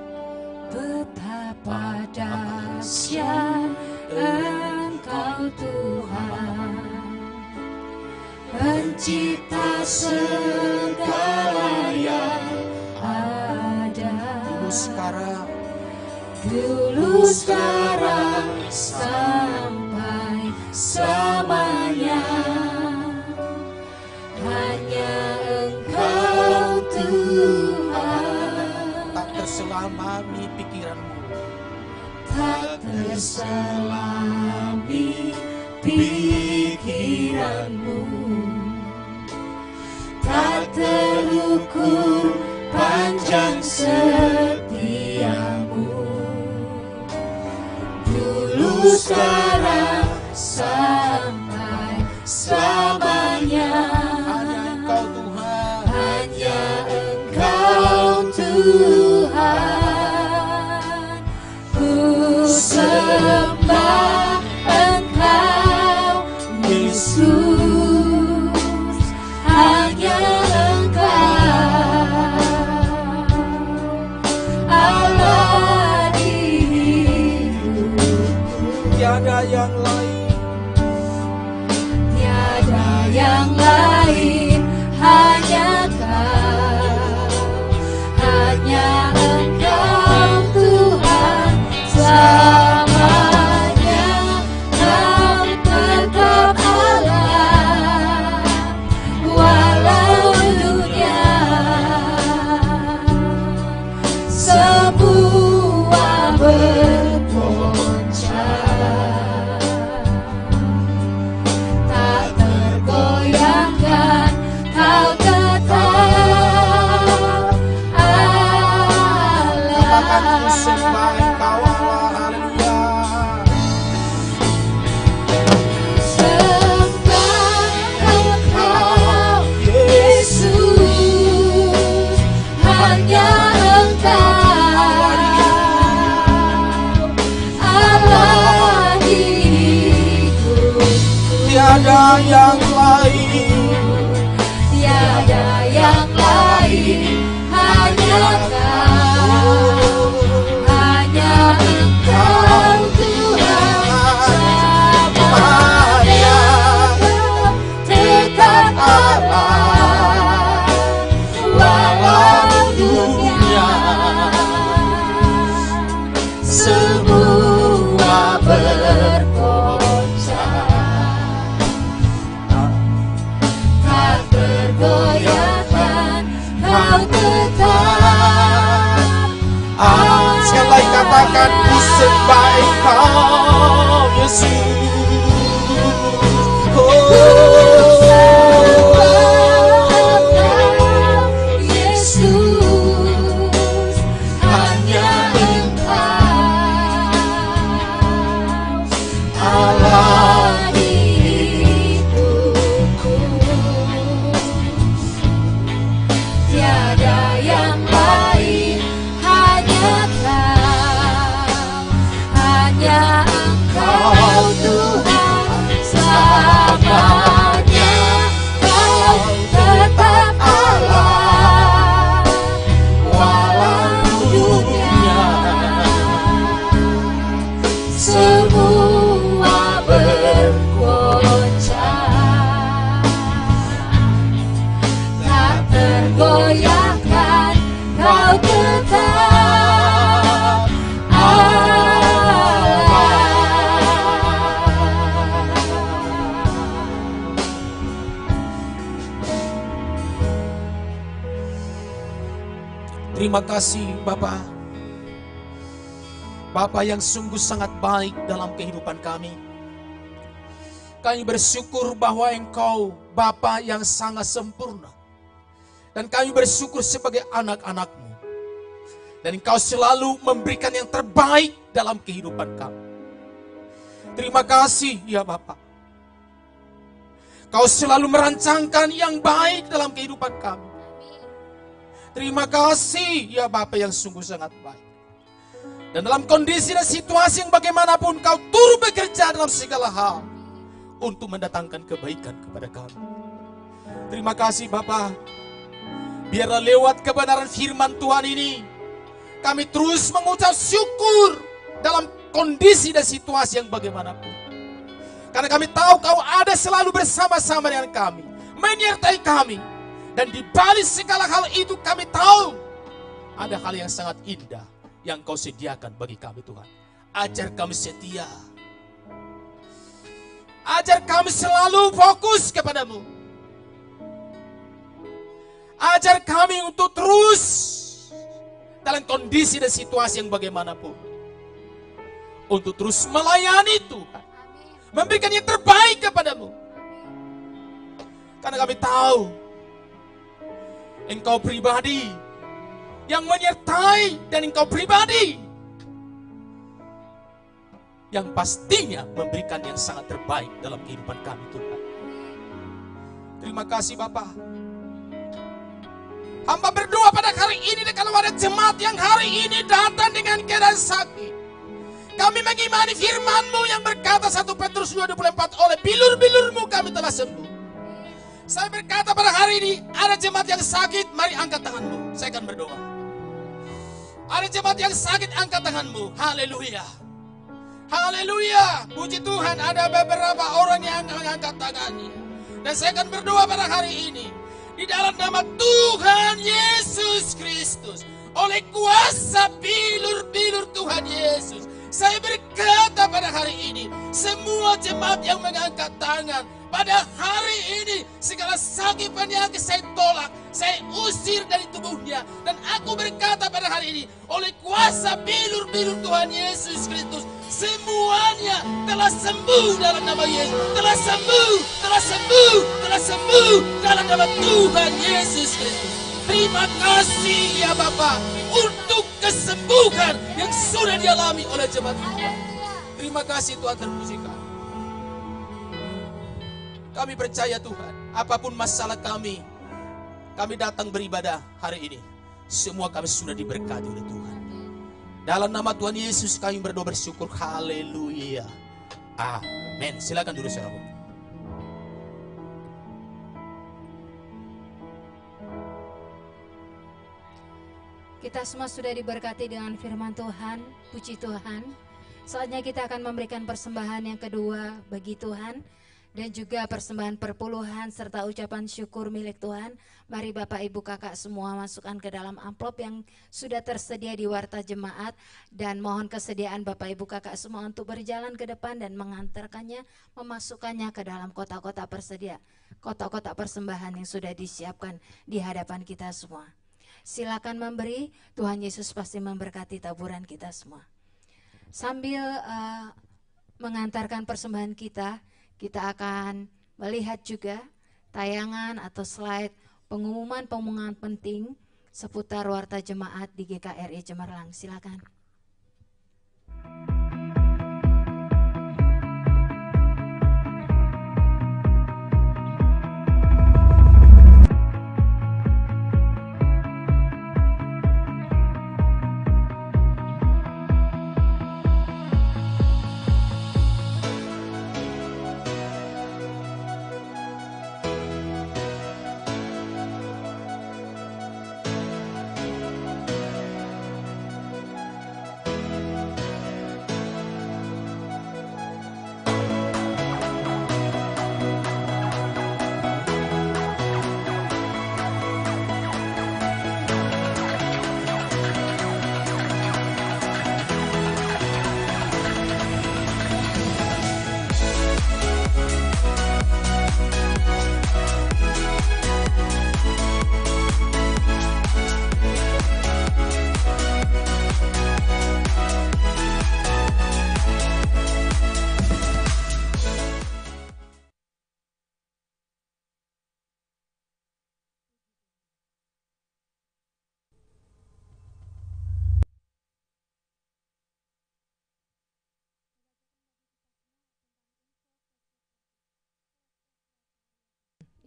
Betapa dahsyat Engkau Tuhan, Pencipta segala yang ada. Dulu sekarang sampai selamanya. Hanya Engkau Tuhan. Tak terselami pikiranmu, Tak terselami pikiranmu, tak terukur panjang setiamu. Dulu sekarang sampai selamanya. hanya Engkau Tuhan. Hanya Engkau Tuhan. Ku sembah Engkau Yesus, hanya Engkau Allah di hidupku. Tiada yang lain, Tiada yang lain, hanya Kau, hanya Engkau Tuhan selamanya. Kau tetap Allah, walau dunia semua bergoncang, tak tergoyahkan. Kau tetap akan ku sembah Allah. Engkau Allah. Haleluya. Sembah Engkau Yesus, hanya Engkau Allah di hidupku. Tiada yang lain, Tiada yang lain, hanya Kau, hanya Engkau Tuhan selamanya. Tetap Allah, walau dunia semua bergoncang, tak tergoyahkan. Kau tetap sekali lagi katakan ku sembah Engkau Yesus. Yesus, hanya Engkau Allah di hidupku. Tiada yang lain, hanya Kau, hanya Engkau Tuhan. Kau tetap Allah. Terima kasih Bapa. Bapa yang sungguh sangat baik dalam kehidupan kami. Kami bersyukur bahwa Engkau Bapa yang sangat sempurna. Dan kami bersyukur sebagai anak-anak-Mu. Dan Engkau selalu memberikan yang terbaik dalam kehidupan kami. Terima kasih ya Bapa. Kau selalu merancangkan yang baik dalam kehidupan kami. Terima kasih ya Bapa yang sungguh sangat baik. Dan dalam kondisi dan situasi yang bagaimanapun Kau turut bekerja dalam segala hal untuk mendatangkan kebaikan kepada kami. Terima kasih Bapa. Biarlah lewat kebenaran firman Tuhan ini kami terus mengucap syukur dalam kondisi dan situasi yang bagaimanapun. Karena kami tahu Kau ada selalu bersama-sama dengan kami, menyertai kami. Dan di balik segala hal itu kami tahu ada hal yang sangat indah yang Kau sediakan bagi kami Tuhan. Ajar kami setia. Ajar kami selalu fokus kepadamu. Ajar kami untuk terus dalam kondisi dan situasi yang bagaimanapun. Untuk terus melayani Tuhan. Memberikan yang terbaik kepadamu. Karena kami tahu Engkau pribadi yang menyertai dan Engkau pribadi yang pastinya memberikan yang sangat terbaik dalam kehidupan kami Tuhan. Terima kasih Bapa. Hamba berdoa pada hari ini kalau ada jemaat yang hari ini datang dengan keadaan sakit. Kami mengimani firman-Mu yang berkata 1 Petrus 2:24, oleh bilur-bilur-Mu kami telah sembuh. Saya berkata pada hari ini, ada jemaat yang sakit, mari angkat tanganmu. Saya akan berdoa. Ada jemaat yang sakit, angkat tanganmu. Haleluya. Haleluya. Puji Tuhan, ada beberapa orang yang mengangkat tangannya. Dan saya akan berdoa pada hari ini. Di dalam nama Tuhan Yesus Kristus. Oleh kuasa bilur-bilur Tuhan Yesus. Saya berkata pada hari ini, semua jemaat yang mengangkat tangan, pada hari ini segala sakit penyakit saya tolak, saya usir dari tubuhnya. Dan aku berkata pada hari ini, oleh kuasa bilur-bilur Tuhan Yesus Kristus, semuanya telah sembuh dalam nama Yesus. Telah sembuh, telah sembuh, telah sembuh dalam nama Tuhan Yesus Kristus. Terima kasih ya Bapa untuk kesembuhan yang sudah dialami oleh jemaat Tuhan. Terima kasih Tuhan, terpuji kami. Kami percaya Tuhan, apapun masalah kami datang beribadah hari ini. Semua kami sudah diberkati oleh Tuhan. Dalam nama Tuhan Yesus kami berdoa bersyukur. Haleluya. Amin. Silakan duduk saudaraku. Kita semua sudah diberkati dengan firman Tuhan. Puji Tuhan. Saatnya kita akan memberikan persembahan yang kedua bagi Tuhan. Dan juga persembahan perpuluhan serta ucapan syukur milik Tuhan. Mari Bapak Ibu Kakak semua masukkan ke dalam amplop yang sudah tersedia di warta jemaat. Dan mohon kesediaan Bapak Ibu Kakak semua untuk berjalan ke depan dan mengantarkannya, memasukkannya ke dalam kotak-kotak persedia. Kotak-kotak persembahan yang sudah disiapkan di hadapan kita semua. Silakan memberi, Tuhan Yesus pasti memberkati taburan kita semua. Sambil mengantarkan persembahan kita akan melihat juga tayangan atau slide pengumuman-pengumuman penting seputar warta jemaat di GKRI Cemerlang. Silakan.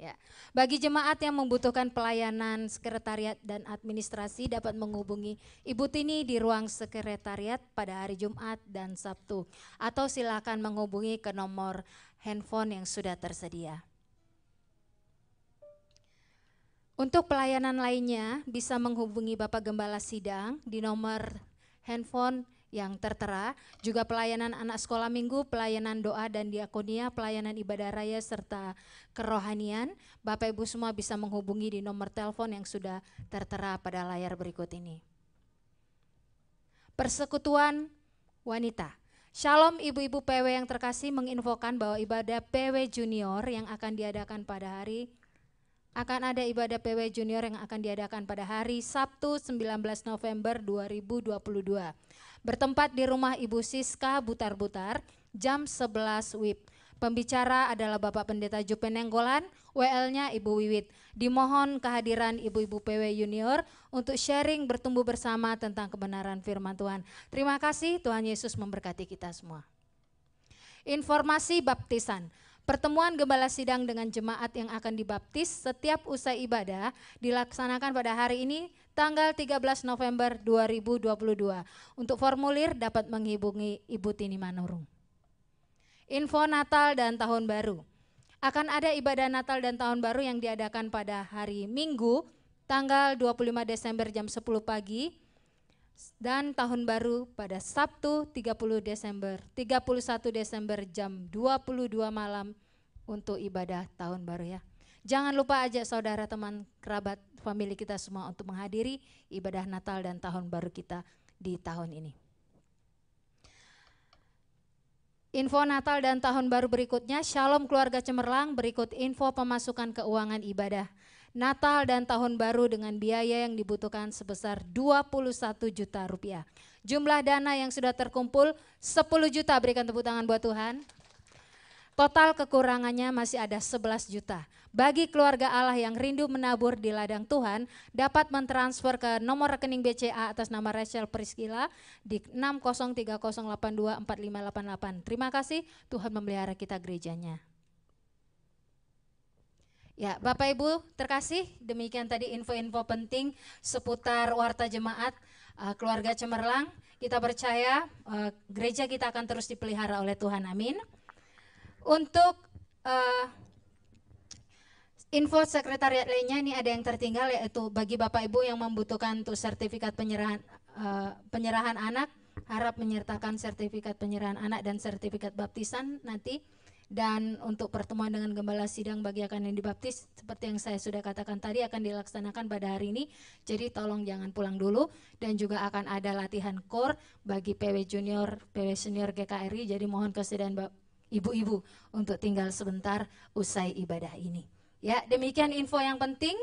Ya. Bagi jemaat yang membutuhkan pelayanan sekretariat dan administrasi dapat menghubungi Ibu Tini di ruang sekretariat pada hari Jumat dan Sabtu, atau silakan menghubungi ke nomor handphone yang sudah tersedia. Untuk pelayanan lainnya bisa menghubungi Bapak Gembala Sidang di nomor handphone yang tertera, juga pelayanan anak sekolah minggu, pelayanan doa dan diakonia, pelayanan ibadah raya serta kerohanian. Bapak Ibu semua bisa menghubungi di nomor telepon yang sudah tertera pada layar berikut ini. Persekutuan wanita. Shalom ibu-ibu PW yang terkasih, menginfokan bahwa ibadah PW Junior yang akan diadakan pada hari ada ibadah PW Junior yang akan diadakan pada hari Sabtu 19 November 2022. Bertempat di rumah Ibu Siska Butar-Butar jam 11 WIB. Pembicara adalah Bapak Pendeta Jupe Nenggolan, WL-nya Ibu Wiwit. Dimohon kehadiran ibu-ibu PW Junior untuk sharing bertumbuh bersama tentang kebenaran firman Tuhan. Terima kasih, Tuhan Yesus memberkati kita semua. Informasi baptisan. Pertemuan Gembala Sidang dengan jemaat yang akan dibaptis setiap usai ibadah dilaksanakan pada hari ini tanggal 13 November 2022. Untuk formulir dapat menghubungi Ibu Tini Manurung. Info Natal dan Tahun Baru. Akan ada ibadah Natal dan Tahun Baru yang diadakan pada hari Minggu tanggal 25 Desember jam 10 pagi. Dan tahun baru pada Sabtu 31 Desember jam 22 malam untuk ibadah tahun baru ya. Jangan lupa ajak saudara, teman, kerabat, famili kita semua untuk menghadiri ibadah Natal dan tahun baru kita di tahun ini. Info Natal dan tahun baru berikutnya, Shalom keluarga Cemerlang, berikut info pemasukan keuangan ibadah Natal dan Tahun Baru dengan biaya yang dibutuhkan sebesar 21 juta rupiah. Jumlah dana yang sudah terkumpul 10 juta, berikan tepuk tangan buat Tuhan. Total kekurangannya masih ada 11 juta. Bagi keluarga Allah yang rindu menabur di ladang Tuhan, dapat mentransfer ke nomor rekening BCA atas nama Rachel Priscilla di 6030824588. Terima kasih, Tuhan memelihara kita gerejanya. Ya, Bapak Ibu terkasih, demikian tadi info-info penting seputar warta jemaat keluarga Cemerlang. Kita percaya gereja kita akan terus dipelihara oleh Tuhan, amin. Untuk info sekretariat lainnya, ini ada yang tertinggal, yaitu bagi Bapak Ibu yang membutuhkan untuk sertifikat penyerahan anak, harap menyertakan sertifikat penyerahan anak dan sertifikat baptisan nanti. Dan untuk pertemuan dengan Gembala Sidang bagi akan yang dibaptis, seperti yang saya sudah katakan tadi, akan dilaksanakan pada hari ini. Jadi tolong jangan pulang dulu. Dan juga akan ada latihan core bagi PW Junior, PW Senior GKRI. Jadi mohon kesediaan ibu-ibu untuk tinggal sebentar usai ibadah ini. Ya, demikian info yang penting.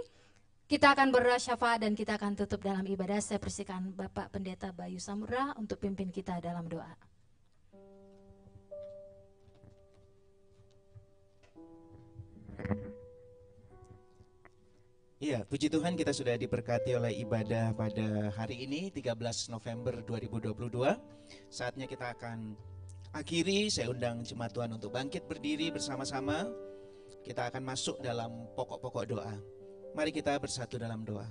Kita akan berdoa syafaat dan kita akan tutup dalam ibadah. Saya persilakan Bapak Pendeta Bayu Samudra untuk pimpin kita dalam doa. Iya, puji Tuhan kita sudah diberkati oleh ibadah pada hari ini 13 November 2022. Saatnya kita akan akhiri. Saya undang jemaat Tuhan untuk bangkit berdiri bersama-sama. Kita akan masuk dalam pokok-pokok doa. Mari kita bersatu dalam doa.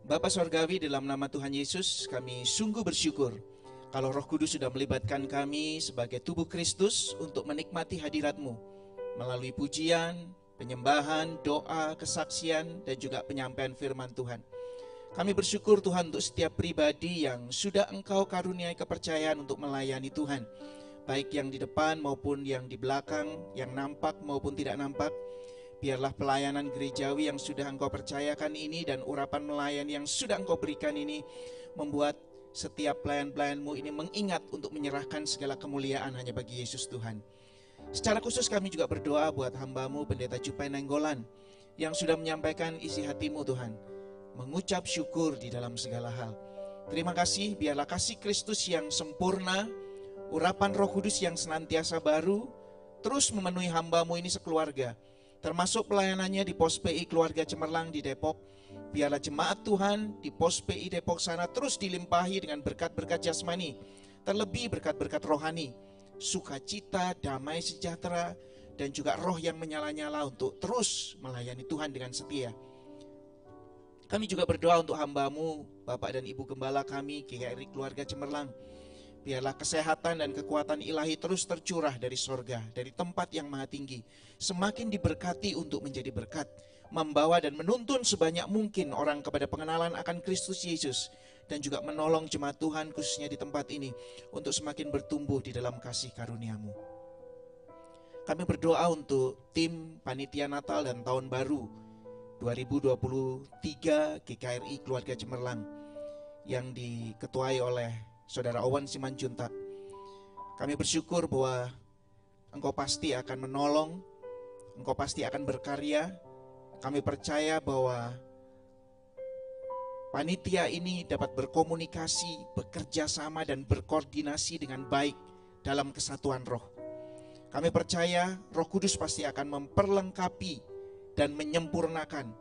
Bapa Sorgawi, dalam nama Tuhan Yesus kami sungguh bersyukur kalau Roh Kudus sudah melibatkan kami sebagai tubuh Kristus untuk menikmati hadirat-Mu melalui pujian, penyembahan, doa, kesaksian, dan juga penyampaian firman Tuhan. Kami bersyukur Tuhan untuk setiap pribadi yang sudah Engkau karuniai kepercayaan untuk melayani Tuhan. Baik yang di depan maupun yang di belakang, yang nampak maupun tidak nampak. Biarlah pelayanan gerejawi yang sudah Engkau percayakan ini dan urapan melayani yang sudah Engkau berikan ini membuat setiap pelayan-pelayan-Mu ini mengingat untuk menyerahkan segala kemuliaan hanya bagi Yesus Tuhan. Secara khusus kami juga berdoa buat hamba-Mu Pendeta Jupai Nenggolan yang sudah menyampaikan isi hati-Mu Tuhan, mengucap syukur di dalam segala hal. Terima kasih, biarlah kasih Kristus yang sempurna, urapan Roh Kudus yang senantiasa baru, terus memenuhi hamba-Mu ini sekeluarga, termasuk pelayanannya di Pos PI Keluarga Cemerlang di Depok. Biarlah jemaat Tuhan di Pos PI Depok sana terus dilimpahi dengan berkat-berkat jasmani, terlebih berkat-berkat rohani, sukacita, damai sejahtera, dan juga roh yang menyala-nyala untuk terus melayani Tuhan dengan setia. Kami juga berdoa untuk hamba-Mu, Bapak dan Ibu Gembala kami, GKRI Keluarga Cemerlang. Biarlah kesehatan dan kekuatan ilahi terus tercurah dari sorga, dari tempat yang maha tinggi. Semakin diberkati untuk menjadi berkat, membawa dan menuntun sebanyak mungkin orang kepada pengenalan akan Kristus Yesus. Dan juga menolong jemaat Tuhan khususnya di tempat ini untuk semakin bertumbuh di dalam kasih karunia-Mu. Kami berdoa untuk tim panitia Natal dan Tahun Baru 2023 GKRI Keluarga Cemerlang yang diketuai oleh Saudara Owen Simanjuntak. Kami bersyukur bahwa Engkau pasti akan menolong, Engkau pasti akan berkarya. Kami percaya bahwa panitia ini dapat berkomunikasi, bekerja sama dan berkoordinasi dengan baik dalam kesatuan roh. Kami percaya Roh Kudus pasti akan memperlengkapi dan menyempurnakan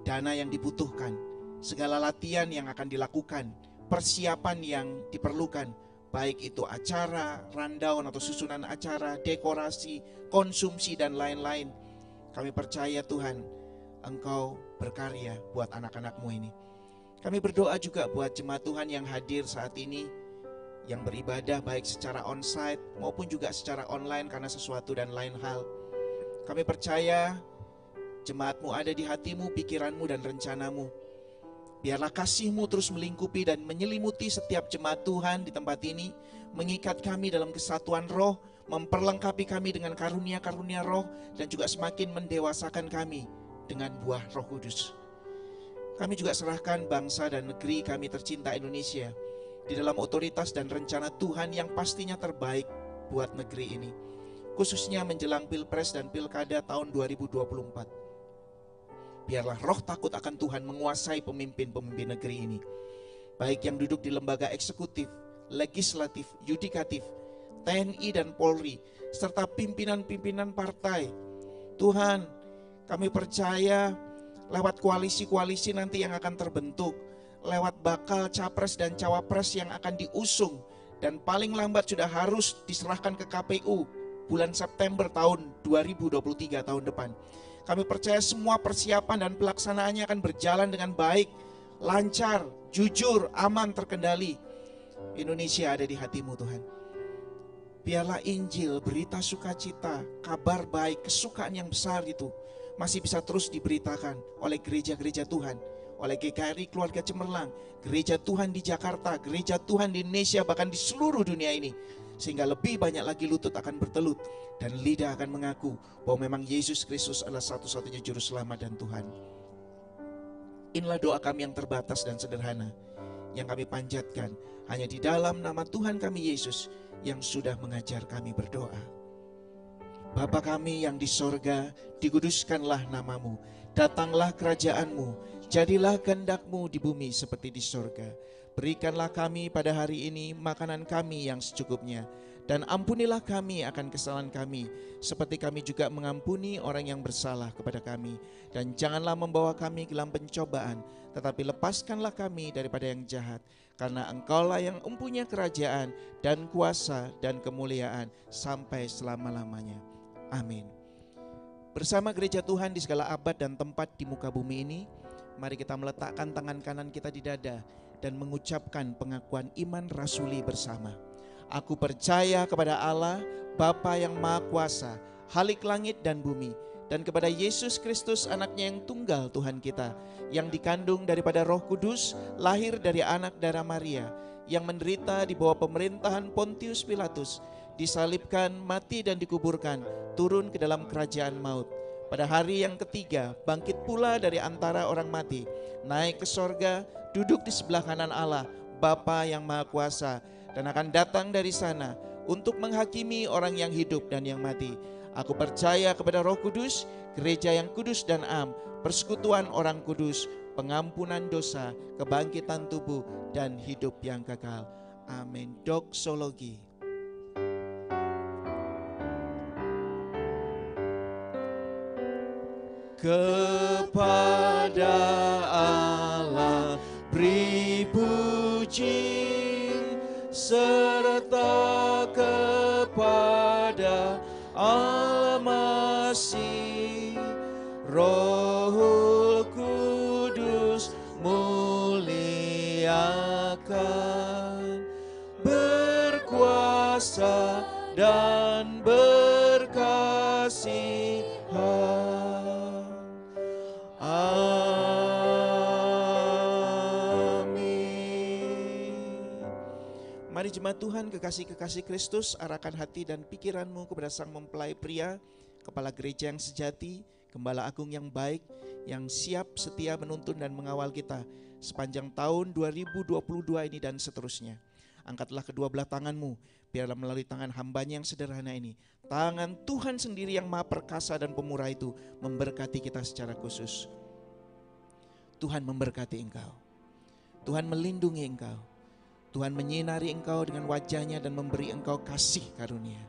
dana yang dibutuhkan, segala latihan yang akan dilakukan, persiapan yang diperlukan, baik itu acara, rundown atau susunan acara, dekorasi, konsumsi dan lain-lain. Kami percaya Tuhan, Engkau berkarya buat anak-anak-Mu ini. Kami berdoa juga buat jemaat Tuhan yang hadir saat ini, yang beribadah baik secara onsite maupun juga secara online karena sesuatu dan lain hal. Kami percaya jemaat-Mu ada di hatimu, pikiranmu dan rencanamu. Biarlah kasih-Mu terus melingkupi dan menyelimuti setiap jemaat Tuhan di tempat ini, mengikat kami dalam kesatuan roh, memperlengkapi kami dengan karunia-karunia roh, dan juga semakin mendewasakan kami dengan buah Roh Kudus. Kami juga serahkan bangsa dan negeri kami tercinta Indonesia di dalam otoritas dan rencana Tuhan yang pastinya terbaik buat negeri ini, khususnya menjelang Pilpres dan Pilkada tahun 2024. Biarlah roh takut akan Tuhan menguasai pemimpin-pemimpin negeri ini, baik yang duduk di lembaga eksekutif, legislatif, yudikatif, TNI dan Polri, serta pimpinan-pimpinan partai. Tuhan, kami percaya lewat koalisi-koalisi nanti yang akan terbentuk, lewat bakal capres dan cawapres yang akan diusung, dan paling lambat sudah harus diserahkan ke KPU bulan September tahun 2023 tahun depan. Kami percaya semua persiapan dan pelaksanaannya akan berjalan dengan baik, lancar, jujur, aman, terkendali. Indonesia ada di hati-Mu Tuhan. Biarlah Injil, berita sukacita, kabar baik, kesukaan yang besar itu masih bisa terus diberitakan oleh gereja-gereja Tuhan, oleh GKRI Keluarga Cemerlang, gereja Tuhan di Jakarta, gereja Tuhan di Indonesia, bahkan di seluruh dunia ini. Sehingga lebih banyak lagi lutut akan bertelut dan lidah akan mengaku bahwa memang Yesus Kristus adalah satu-satunya juru selamat dan Tuhan. Inilah doa kami yang terbatas dan sederhana yang kami panjatkan hanya di dalam nama Tuhan kami Yesus yang sudah mengajar kami berdoa. Bapa kami yang di sorga, dikuduskanlah namamu, datanglah kerajaan-Mu, jadilah kehendak-Mu di bumi seperti di sorga. Berikanlah kami pada hari ini makanan kami yang secukupnya, dan ampunilah kami akan kesalahan kami, seperti kami juga mengampuni orang yang bersalah kepada kami. Dan janganlah membawa kami ke dalam pencobaan, tetapi lepaskanlah kami daripada yang jahat. Karena Engkaulah yang mempunyai kerajaan dan kuasa dan kemuliaan sampai selama-lamanya. Amin. Bersama gereja Tuhan di segala abad dan tempat di muka bumi ini, mari kita meletakkan tangan kanan kita di dada dan mengucapkan pengakuan iman rasuli bersama. Aku percaya kepada Allah, Bapa yang Maha Kuasa, Khalik langit dan bumi, dan kepada Yesus Kristus anaknya yang tunggal Tuhan kita, yang dikandung daripada Roh Kudus, lahir dari anak darah Maria, yang menderita di bawah pemerintahan Pontius Pilatus, disalibkan, mati dan dikuburkan, turun ke dalam kerajaan maut. Pada hari yang ketiga bangkit pula dari antara orang mati, naik ke sorga, duduk di sebelah kanan Allah, Bapa yang Maha Kuasa, dan akan datang dari sana untuk menghakimi orang yang hidup dan yang mati. Aku percaya kepada Roh Kudus, gereja yang kudus dan am, persekutuan orang kudus, pengampunan dosa, kebangkitan tubuh, dan hidup yang kekal. Amin. Doksologi. Kepada Allah beri puji, serta kepada Allah kasih, Roh Kudus muliakan, berkuasa dan berkasihan. Amin. Mari jemaat Tuhan, kekasih-kekasih Kristus, arahkan hati dan pikiranmu kepada Sang Mempelai Pria, Kepala Gereja yang sejati, Gembala Agung yang baik, yang siap setia menuntun dan mengawal kita sepanjang tahun 2022 ini dan seterusnya. Angkatlah kedua belah tanganmu, biarlah melalui tangan hambanya yang sederhana ini, tangan Tuhan sendiri yang maha perkasa dan pemurah itu memberkati kita secara khusus. Tuhan memberkati engkau, Tuhan melindungi engkau, Tuhan menyinari engkau dengan wajahnya dan memberi engkau kasih karunia.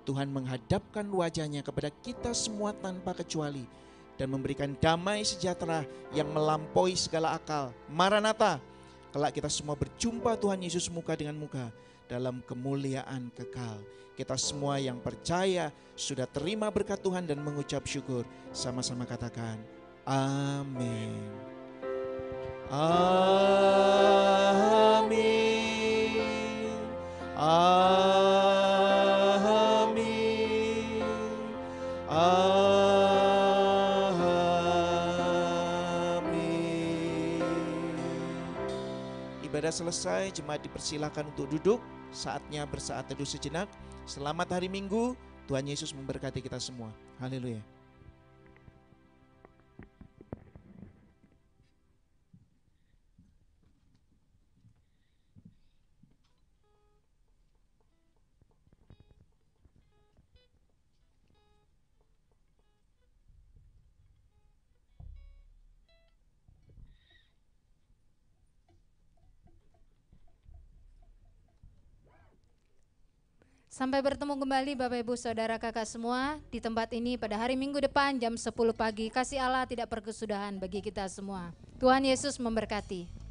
Tuhan menghadapkan wajahnya kepada kita semua tanpa kecuali dan memberikan damai sejahtera yang melampaui segala akal. Maranatha, kelak kita semua berjumpa Tuhan Yesus muka dengan muka dalam kemuliaan kekal. Kita semua yang percaya sudah terima berkat Tuhan dan mengucap syukur. Sama-sama katakan, amin. Amin. Amin. Ibadah selesai, jemaat dipersilakan untuk duduk. Saatnya bersaat teduh sejenak. Selamat hari Minggu, Tuhan Yesus memberkati kita semua. Haleluya. Sampai bertemu kembali Bapak Ibu Saudara Kakak semua di tempat ini pada hari Minggu depan jam 10 pagi. Kasih Allah tidak berkesudahan bagi kita semua. Tuhan Yesus memberkati.